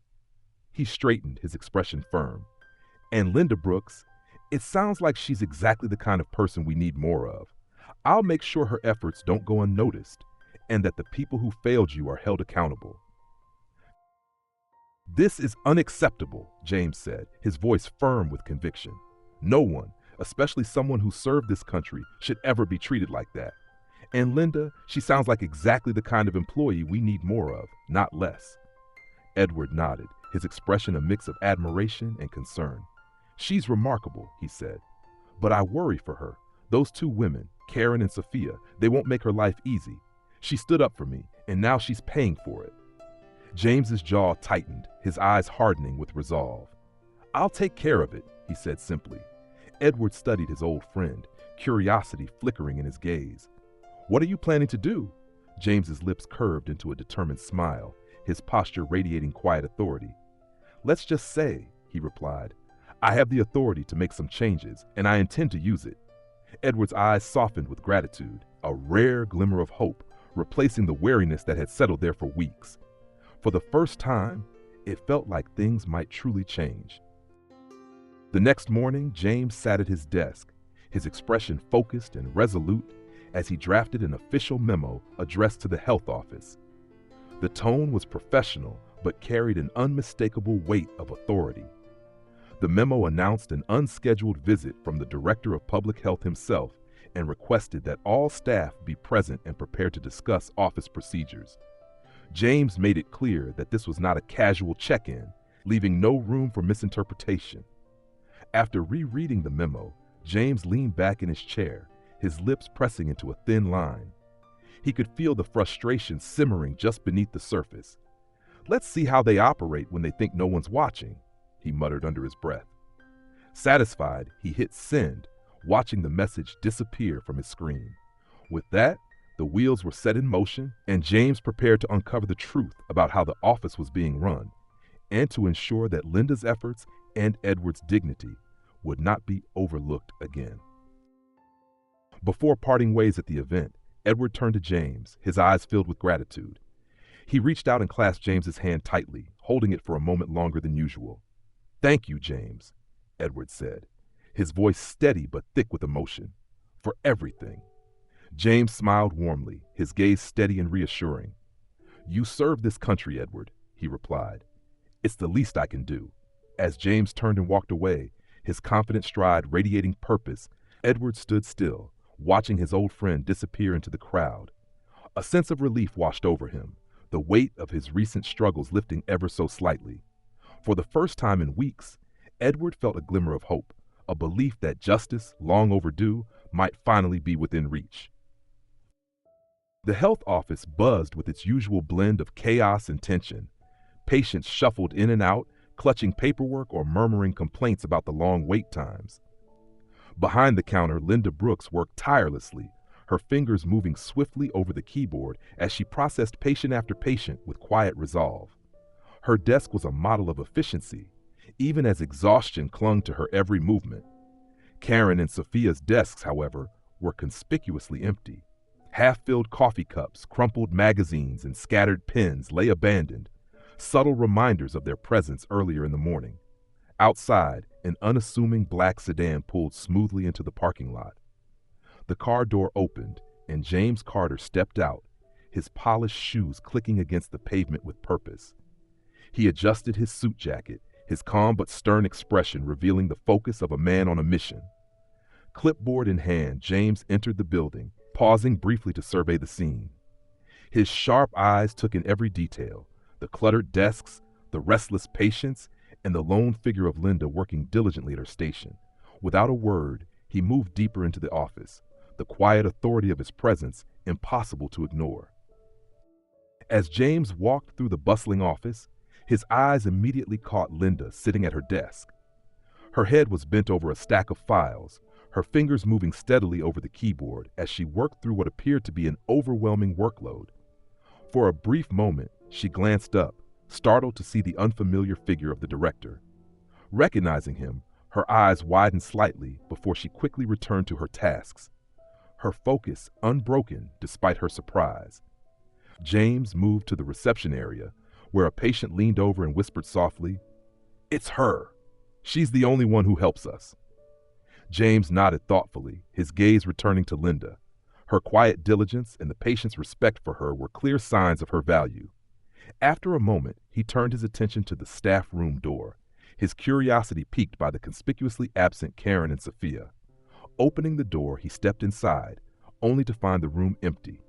He straightened, his expression firm. "And Linda Brooks, it sounds like she's exactly the kind of person we need more of. I'll make sure her efforts don't go unnoticed, and that the people who failed you are held accountable." "This is unacceptable," James said, his voice firm with conviction. "No one, especially someone who served this country, should ever be treated like that. And Linda, she sounds like exactly the kind of employee we need more of, not less." Edward nodded, his expression a mix of admiration and concern. "She's remarkable," he said, "but I worry for her, Those two women, Karen and Sophia, they won't make her life easy. She stood up for me, and now she's paying for it. James's jaw tightened, his eyes hardening with resolve. I'll take care of it, he said simply. Edward studied his old friend, curiosity flickering in his gaze. What are you planning to do? James's lips curved into a determined smile, his posture radiating quiet authority. Let's just say, he replied, I have the authority to make some changes, and I intend to use it. Edward's eyes softened with gratitude, a rare glimmer of hope, replacing the wariness that had settled there for weeks. For the first time, it felt like things might truly change. The next morning, James sat at his desk, his expression focused and resolute as he drafted an official memo addressed to the health office. The tone was professional, but carried an unmistakable weight of authority. The memo announced an unscheduled visit from the Director of Public Health himself and requested that all staff be present and prepared to discuss office procedures. James made it clear that this was not a casual check-in, leaving no room for misinterpretation. After rereading the memo, James leaned back in his chair, his lips pressing into a thin line. He could feel the frustration simmering just beneath the surface. Let's see how they operate when they think no one's watching, he muttered under his breath. Satisfied, he hit send, watching the message disappear from his screen. With that, the wheels were set in motion, and James prepared to uncover the truth about how the office was being run, and to ensure that Linda's efforts and Edward's dignity would not be overlooked again. Before parting ways at the event, Edward turned to James, his eyes filled with gratitude. He reached out and clasped James's hand tightly, holding it for a moment longer than usual. Thank you, James, Edward said, his voice steady but thick with emotion, for everything. James smiled warmly, his gaze steady and reassuring. You serve this country, Edward, he replied. It's the least I can do. As James turned and walked away, his confident stride radiating purpose, Edward stood still, watching his old friend disappear into the crowd. A sense of relief washed over him, the weight of his recent struggles lifting ever so slightly. For the first time in weeks, Edward felt a glimmer of hope, a belief that justice, long overdue, might finally be within reach. The health office buzzed with its usual blend of chaos and tension. Patients shuffled in and out, clutching paperwork or murmuring complaints about the long wait times. Behind the counter, Linda Brooks worked tirelessly, her fingers moving swiftly over the keyboard as she processed patient after patient with quiet resolve. Her desk was a model of efficiency, even as exhaustion clung to her every movement. Karen and Sophia's desks, however, were conspicuously empty. Half-filled coffee cups, crumpled magazines, and scattered pens lay abandoned, subtle reminders of their presence earlier in the morning. Outside, an unassuming black sedan pulled smoothly into the parking lot. The car door opened, and James Carter stepped out, his polished shoes clicking against the pavement with purpose. He adjusted his suit jacket, his calm but stern expression revealing the focus of a man on a mission. Clipboard in hand, James entered the building, pausing briefly to survey the scene. His sharp eyes took in every detail, the cluttered desks, the restless patients, and the lone figure of Linda working diligently at her station. Without a word, he moved deeper into the office, the quiet authority of his presence impossible to ignore. As James walked through the bustling office, his eyes immediately caught Linda sitting at her desk. Her head was bent over a stack of files, her fingers moving steadily over the keyboard as she worked through what appeared to be an overwhelming workload. For a brief moment, she glanced up, startled to see the unfamiliar figure of the director. Recognizing him, her eyes widened slightly before she quickly returned to her tasks, her focus unbroken despite her surprise. James moved to the reception area, where a patient leaned over and whispered softly, "It's her. She's the only one who helps us." James nodded thoughtfully, his gaze returning to Linda. Her quiet diligence and the patient's respect for her were clear signs of her value. After a moment, he turned his attention to the staff room door, his curiosity piqued by the conspicuously absent Karen and Sophia. Opening the door, he stepped inside, only to find the room empty.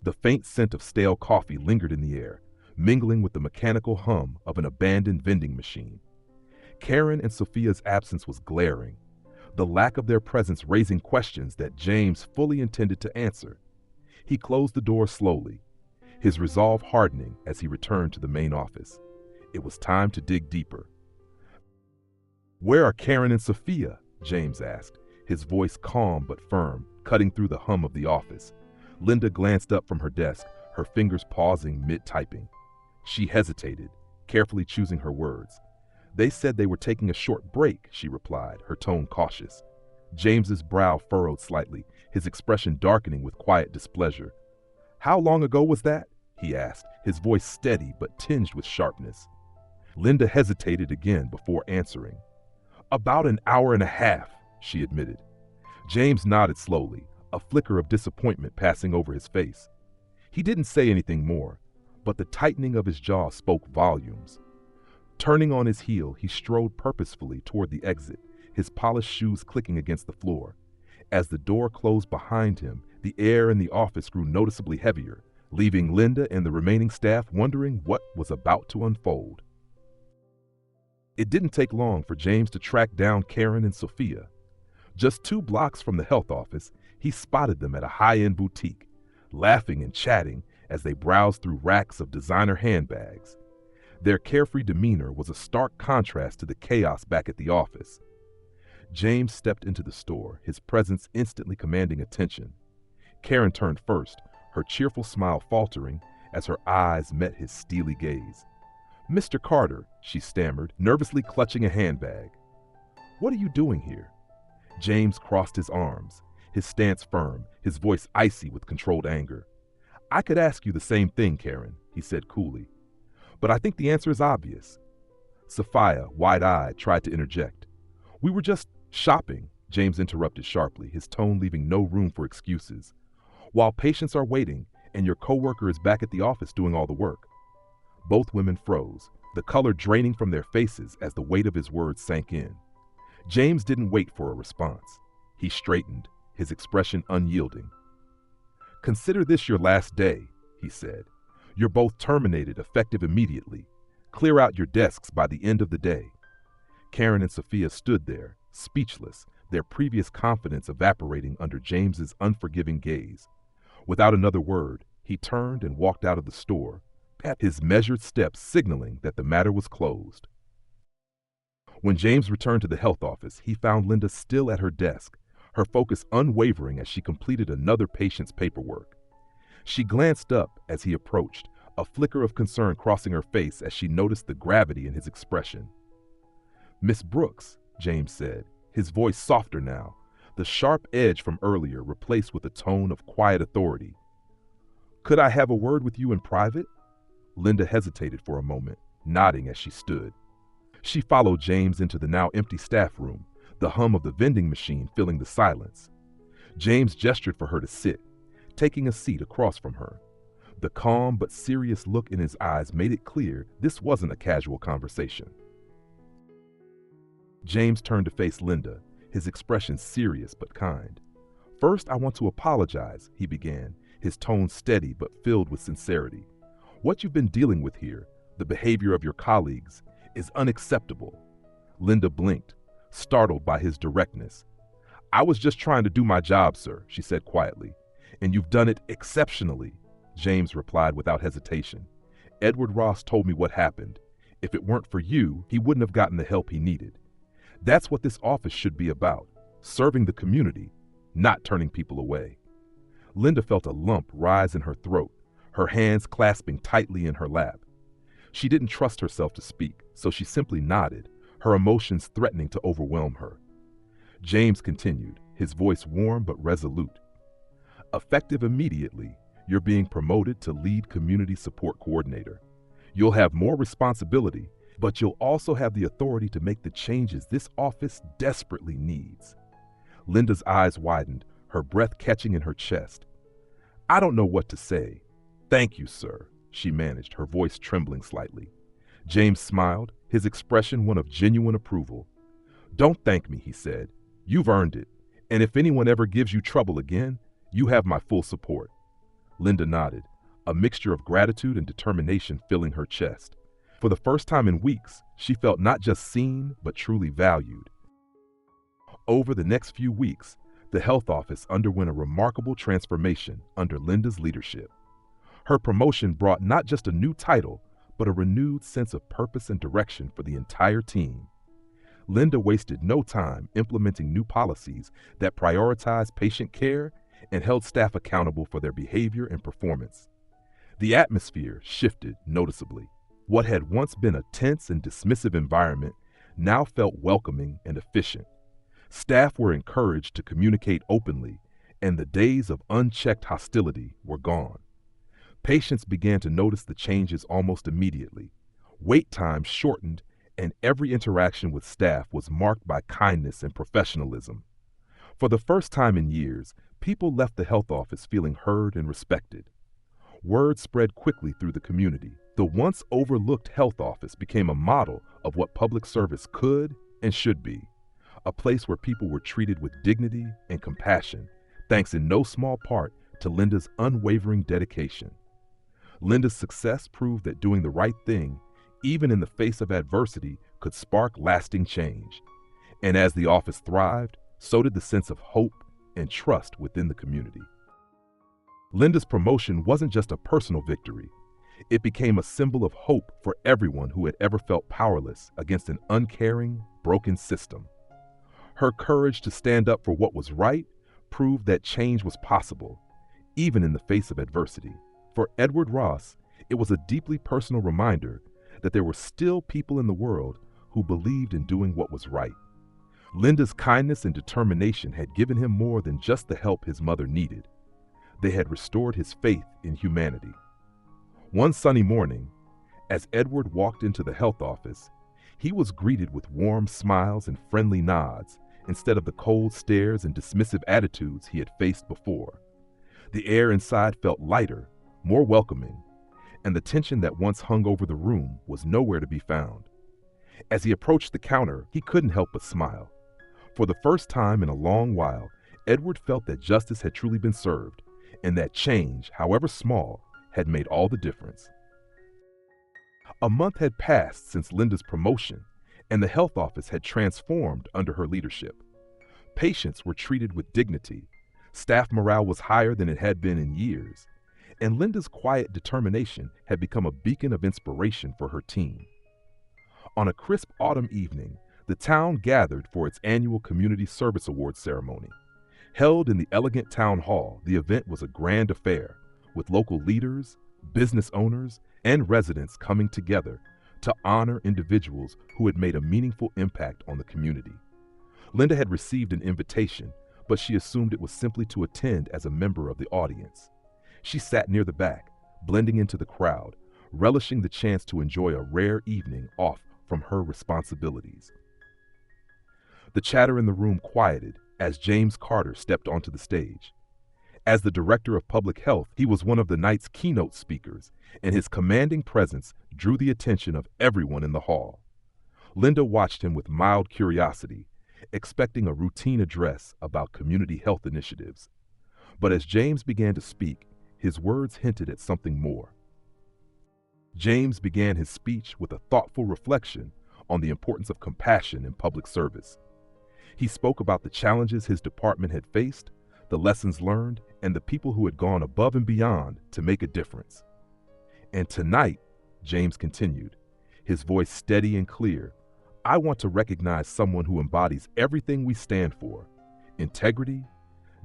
The faint scent of stale coffee lingered in the air, mingling with the mechanical hum of an abandoned vending machine. Karen and Sophia's absence was glaring. the lack of their presence raising questions that James fully intended to answer. He closed the door slowly, his resolve hardening as he returned to the main office. It was time to dig deeper. "Where are Karen and Sophia?" James asked, his voice calm but firm, cutting through the hum of the office. Linda glanced up from her desk, her fingers pausing mid-typing. She hesitated, carefully choosing her words. "They said they were taking a short break," she replied, her tone cautious. James's brow furrowed slightly, his expression darkening with quiet displeasure. "How long ago was that?" he asked, his voice steady but tinged with sharpness. Linda hesitated again before answering. "About an hour and a half," she admitted. James nodded slowly, a flicker of disappointment passing over his face. He didn't say anything more, but the tightening of his jaw spoke volumes. Turning on his heel, he strode purposefully toward the exit, his polished shoes clicking against the floor. As the door closed behind him, the air in the office grew noticeably heavier, leaving Linda and the remaining staff wondering what was about to unfold. It didn't take long for James to track down Karen and Sophia. Just 2 blocks from the health office, he spotted them at a high-end boutique, laughing and chatting as they browsed through racks of designer handbags. Their carefree demeanor was a stark contrast to the chaos back at the office. James stepped into the store, his presence instantly commanding attention. Karen turned first, her cheerful smile faltering as her eyes met his steely gaze. "Mr. Carter," she stammered, nervously clutching a handbag. "What are you doing here?" James crossed his arms, his stance firm, his voice icy with controlled anger. "I could ask you the same thing, Karen," he said coolly. "But I think the answer is obvious." Sophia, wide-eyed, tried to interject. "We were just shopping," James interrupted sharply, his tone leaving no room for excuses. "While patients are waiting and your coworker is back at the office doing all the work." Both women froze, the color draining from their faces as the weight of his words sank in. James didn't wait for a response. He straightened, his expression unyielding. "Consider this your last day," he said. "You're both terminated, effective immediately. Clear out your desks by the end of the day." Karen and Sophia stood there, speechless, their previous confidence evaporating under James's unforgiving gaze. Without another word, he turned and walked out of the store, his measured steps signaling that the matter was closed. When James returned to the health office, he found Linda still at her desk, her focus unwavering as she completed another patient's paperwork. She glanced up as he approached, a flicker of concern crossing her face as she noticed the gravity in his expression. "Miss Brooks," James said, his voice softer now, the sharp edge from earlier replaced with a tone of quiet authority. "Could I have a word with you in private?" Linda hesitated for a moment, nodding as she stood. She followed James into the now empty staff room, the hum of the vending machine filling the silence. James gestured for her to sit, taking a seat across from her. The calm but serious look in his eyes made it clear this wasn't a casual conversation. James turned to face Linda, his expression serious but kind. "First, I want to apologize," he began, his tone steady but filled with sincerity. "What you've been dealing with here, the behavior of your colleagues, is unacceptable." Linda blinked, startled by his directness. "I was just trying to do my job, sir," she said quietly. "And you've done it exceptionally," James replied without hesitation. "Edward Ross told me what happened. If it weren't for you, he wouldn't have gotten the help he needed. That's what this office should be about, serving the community, not turning people away." Linda felt a lump rise in her throat, her hands clasping tightly in her lap. She didn't trust herself to speak, so she simply nodded, her emotions threatening to overwhelm her. James continued, his voice warm but resolute. "Effective immediately, you're being promoted to lead community support coordinator. You'll have more responsibility, but you'll also have the authority to make the changes this office desperately needs." Linda's eyes widened, her breath catching in her chest. "I don't know what to say." "Thank you, sir," she managed, her voice trembling slightly. James smiled, his expression one of genuine approval. "Don't thank me," he said. "You've earned it, and if anyone ever gives you trouble again, you have my full support." Linda nodded, a mixture of gratitude and determination filling her chest. For the first time in weeks, she felt not just seen, but truly valued. Over the next few weeks, the health office underwent a remarkable transformation under Linda's leadership. Her promotion brought not just a new title, but a renewed sense of purpose and direction for the entire team. Linda wasted no time implementing new policies that prioritized patient care and held staff accountable for their behavior and performance. The atmosphere shifted noticeably. What had once been a tense and dismissive environment now felt welcoming and efficient. Staff were encouraged to communicate openly, and the days of unchecked hostility were gone. Patients began to notice the changes almost immediately. Wait times shortened, and every interaction with staff was marked by kindness and professionalism. For the first time in years, people left the health office feeling heard and respected. Word spread quickly through the community. The once overlooked health office became a model of what public service could and should be, a place where people were treated with dignity and compassion, thanks in no small part to Linda's unwavering dedication. Linda's success proved that doing the right thing, even in the face of adversity, could spark lasting change. And as the office thrived, so did the sense of hope and trust within the community. Linda's promotion wasn't just a personal victory. It became a symbol of hope for everyone who had ever felt powerless against an uncaring, broken system. Her courage to stand up for what was right proved that change was possible, even in the face of adversity. For Edward Ross, it was a deeply personal reminder that there were still people in the world who believed in doing what was right. Linda's kindness and determination had given him more than just the help his mother needed. They had restored his faith in humanity. One sunny morning, as Edward walked into the health office, he was greeted with warm smiles and friendly nods instead of the cold stares and dismissive attitudes he had faced before. The air inside felt lighter, more welcoming, and the tension that once hung over the room was nowhere to be found. As he approached the counter, he couldn't help but smile. For the first time in a long while, Edward felt that justice had truly been served, and that change, however small, had made all the difference. A month had passed since Linda's promotion, and the health office had transformed under her leadership. Patients were treated with dignity, staff morale was higher than it had been in years, and Linda's quiet determination had become a beacon of inspiration for her team. On a crisp autumn evening, the town gathered for its annual Community Service Awards ceremony. Held in the elegant town hall, the event was a grand affair, with local leaders, business owners, and residents coming together to honor individuals who had made a meaningful impact on the community. Linda had received an invitation, but she assumed it was simply to attend as a member of the audience. She sat near the back, blending into the crowd, relishing the chance to enjoy a rare evening off from her responsibilities. The chatter in the room quieted as James Carter stepped onto the stage. As the director of public health, he was one of the night's keynote speakers, and his commanding presence drew the attention of everyone in the hall. Linda watched him with mild curiosity, expecting a routine address about community health initiatives. But as James began to speak, his words hinted at something more. James began his speech with a thoughtful reflection on the importance of compassion in public service. He spoke about the challenges his department had faced, the lessons learned, and the people who had gone above and beyond to make a difference. And tonight, James continued, his voice steady and clear, I want to recognize someone who embodies everything we stand for: integrity,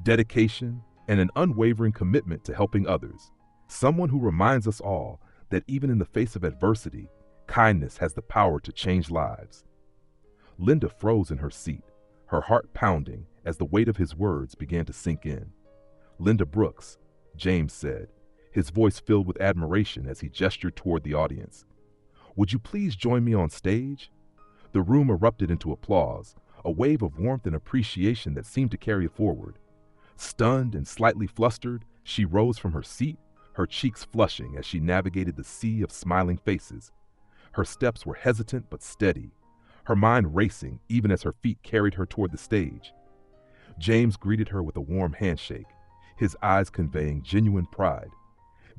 dedication, and an unwavering commitment to helping others. Someone who reminds us all that even in the face of adversity, kindness has the power to change lives. Linda froze in her seat, her heart pounding as the weight of his words began to sink in. Linda Brooks, James said, his voice filled with admiration as he gestured toward the audience. Would you please join me on stage? The room erupted into applause, a wave of warmth and appreciation that seemed to carry forward. Stunned and slightly flustered, she rose from her seat, her cheeks flushing as she navigated the sea of smiling faces. Her steps were hesitant but steady, her mind racing even as her feet carried her toward the stage. James greeted her with a warm handshake, his eyes conveying genuine pride.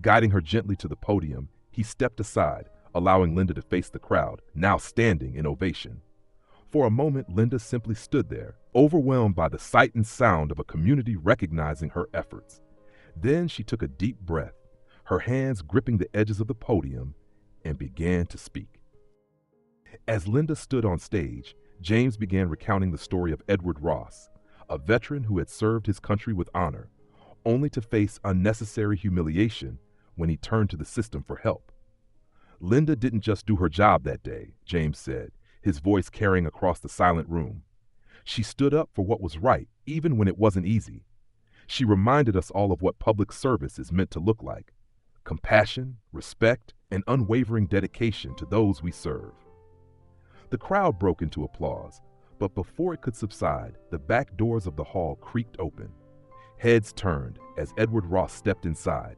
Guiding her gently to the podium, he stepped aside, allowing Linda to face the crowd, now standing in ovation. For a moment, Linda simply stood there, overwhelmed by the sight and sound of a community recognizing her efforts. Then she took a deep breath, her hands gripping the edges of the podium, and began to speak. As Linda stood on stage, James began recounting the story of Edward Ross, a veteran who had served his country with honor, only to face unnecessary humiliation when he turned to the system for help. Linda didn't just do her job that day, James said, his voice carrying across the silent room. She stood up for what was right, even when it wasn't easy. She reminded us all of what public service is meant to look like: compassion, respect, and unwavering dedication to those we serve. The crowd broke into applause, but before it could subside, the back doors of the hall creaked open. Heads turned as Edward Ross stepped inside,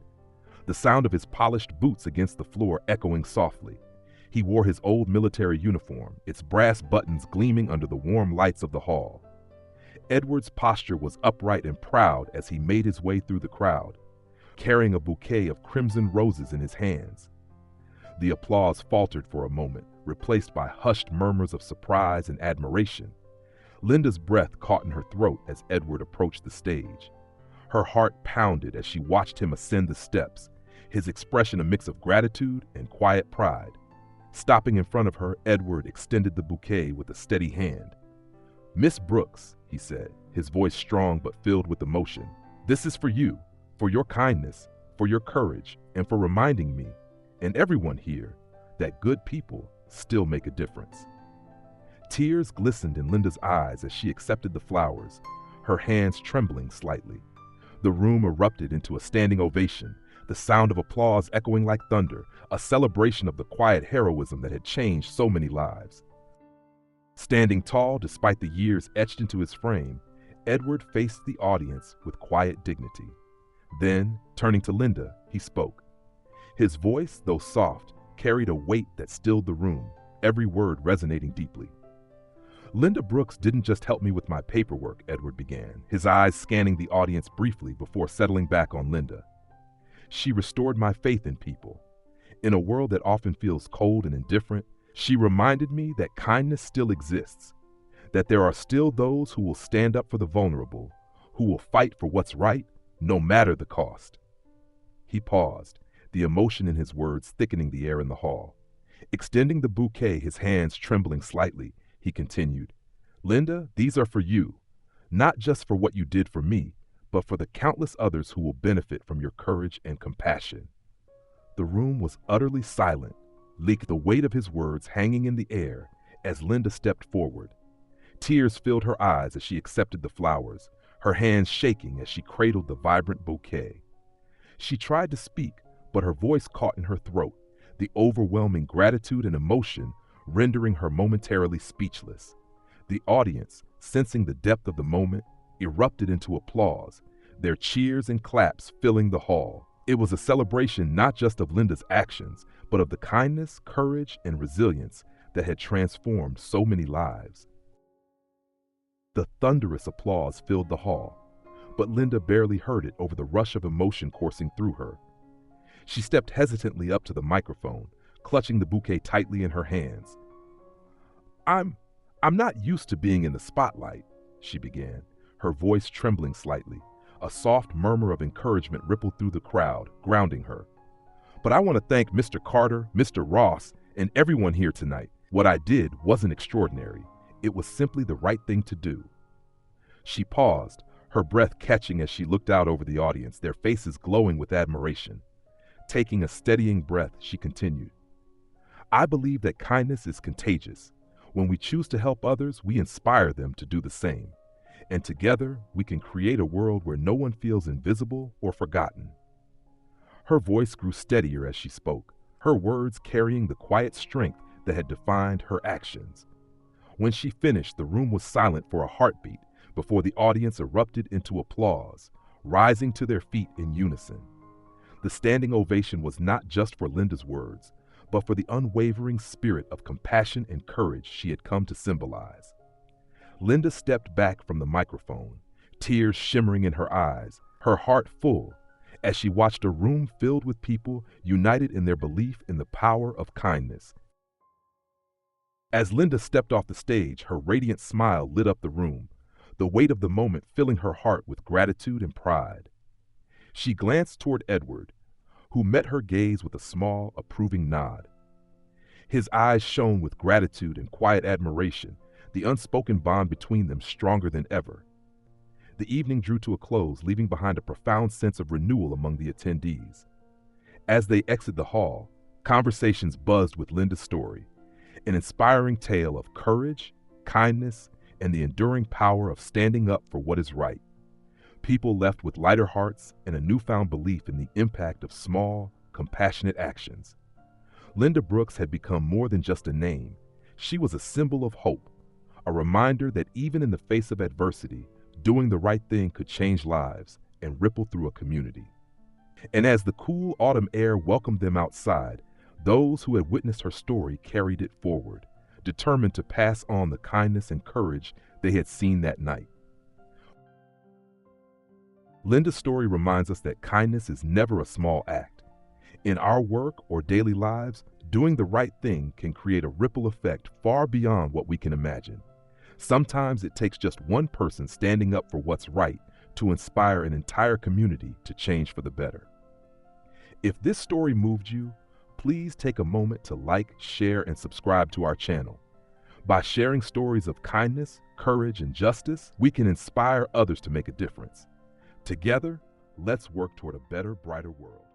the sound of his polished boots against the floor echoing softly. He wore his old military uniform, its brass buttons gleaming under the warm lights of the hall. Edward's posture was upright and proud as he made his way through the crowd, carrying a bouquet of crimson roses in his hands. The applause faltered for a moment, replaced by hushed murmurs of surprise and admiration. Linda's breath caught in her throat as Edward approached the stage. Her heart pounded as she watched him ascend the steps, his expression a mix of gratitude and quiet pride. Stopping in front of her, Edward extended the bouquet with a steady hand. "Miss Brooks," he said, his voice strong but filled with emotion, "this is for you, for your kindness, for your courage, and for reminding me, and everyone here, that good people still make a difference." Tears glistened in Linda's eyes as she accepted the flowers, her hands trembling slightly. The room erupted into a standing ovation, the sound of applause echoing like thunder, a celebration of the quiet heroism that had changed so many lives. Standing tall despite the years etched into his frame, Edward faced the audience with quiet dignity. Then, turning to Linda, he spoke. His voice, though soft, carried a weight that stilled the room, every word resonating deeply. "Linda Brooks didn't just help me with my paperwork," Edward began, his eyes scanning the audience briefly before settling back on Linda. "She restored my faith in people. In a world that often feels cold and indifferent, she reminded me that kindness still exists, that there are still those who will stand up for the vulnerable, who will fight for what's right, no matter the cost." He paused, the emotion in his words thickening the air in the hall. Extending the bouquet, his hands trembling slightly, he continued, "Linda, these are for you, not just for what you did for me, but for the countless others who will benefit from your courage and compassion." The room was utterly silent, the weight of his words hanging in the air as Linda stepped forward. Tears filled her eyes as she accepted the flowers, her hands shaking as she cradled the vibrant bouquet. She tried to speak, but her voice caught in her throat, the overwhelming gratitude and emotion rendering her momentarily speechless. The audience, sensing the depth of the moment, erupted into applause, their cheers and claps filling the hall. It was a celebration not just of Linda's actions, but of the kindness, courage, and resilience that had transformed so many lives. The thunderous applause filled the hall, but Linda barely heard it over the rush of emotion coursing through her. She stepped hesitantly up to the microphone, clutching the bouquet tightly in her hands. I'm not used to being in the spotlight," she began, her voice trembling slightly. A soft murmur of encouragement rippled through the crowd, grounding her. "But I want to thank Mr. Carter, Mr. Ross, and everyone here tonight. What I did wasn't extraordinary. It was simply the right thing to do." She paused, her breath catching as she looked out over the audience, their faces glowing with admiration. Taking a steadying breath, she continued, "I believe that kindness is contagious. When we choose to help others, we inspire them to do the same. And together, we can create a world where no one feels invisible or forgotten." Her voice grew steadier as she spoke, her words carrying the quiet strength that had defined her actions. When she finished, the room was silent for a heartbeat before the audience erupted into applause, rising to their feet in unison. The standing ovation was not just for Linda's words, but for the unwavering spirit of compassion and courage she had come to symbolize. Linda stepped back from the microphone, tears shimmering in her eyes, her heart full, as she watched a room filled with people united in their belief in the power of kindness. As Linda stepped off the stage, her radiant smile lit up the room. the weight of the moment filling her heart with gratitude and pride. She glanced toward Edward, who met her gaze with a small, approving nod. His eyes shone with gratitude and quiet admiration, the unspoken bond between them stronger than ever. The evening drew to a close, leaving behind a profound sense of renewal among the attendees. As they exited the hall, conversations buzzed with Linda's story, an inspiring tale of courage, kindness, and the enduring power of standing up for what is right. People left with lighter hearts and a newfound belief in the impact of small, compassionate actions. Linda Brooks had become more than just a name. She was a symbol of hope, a reminder that even in the face of adversity, doing the right thing could change lives and ripple through a community. And as the cool autumn air welcomed them outside, those who had witnessed her story carried it forward, determined to pass on the kindness and courage they had seen that night. Linda's story reminds us that kindness is never a small act. In our work or daily lives, doing the right thing can create a ripple effect far beyond what we can imagine. Sometimes it takes just one person standing up for what's right to inspire an entire community to change for the better. If this story moved you, please take a moment to like, share, and subscribe to our channel. By sharing stories of kindness, courage, and justice, we can inspire others to make a difference. Together, let's work toward a better, brighter world.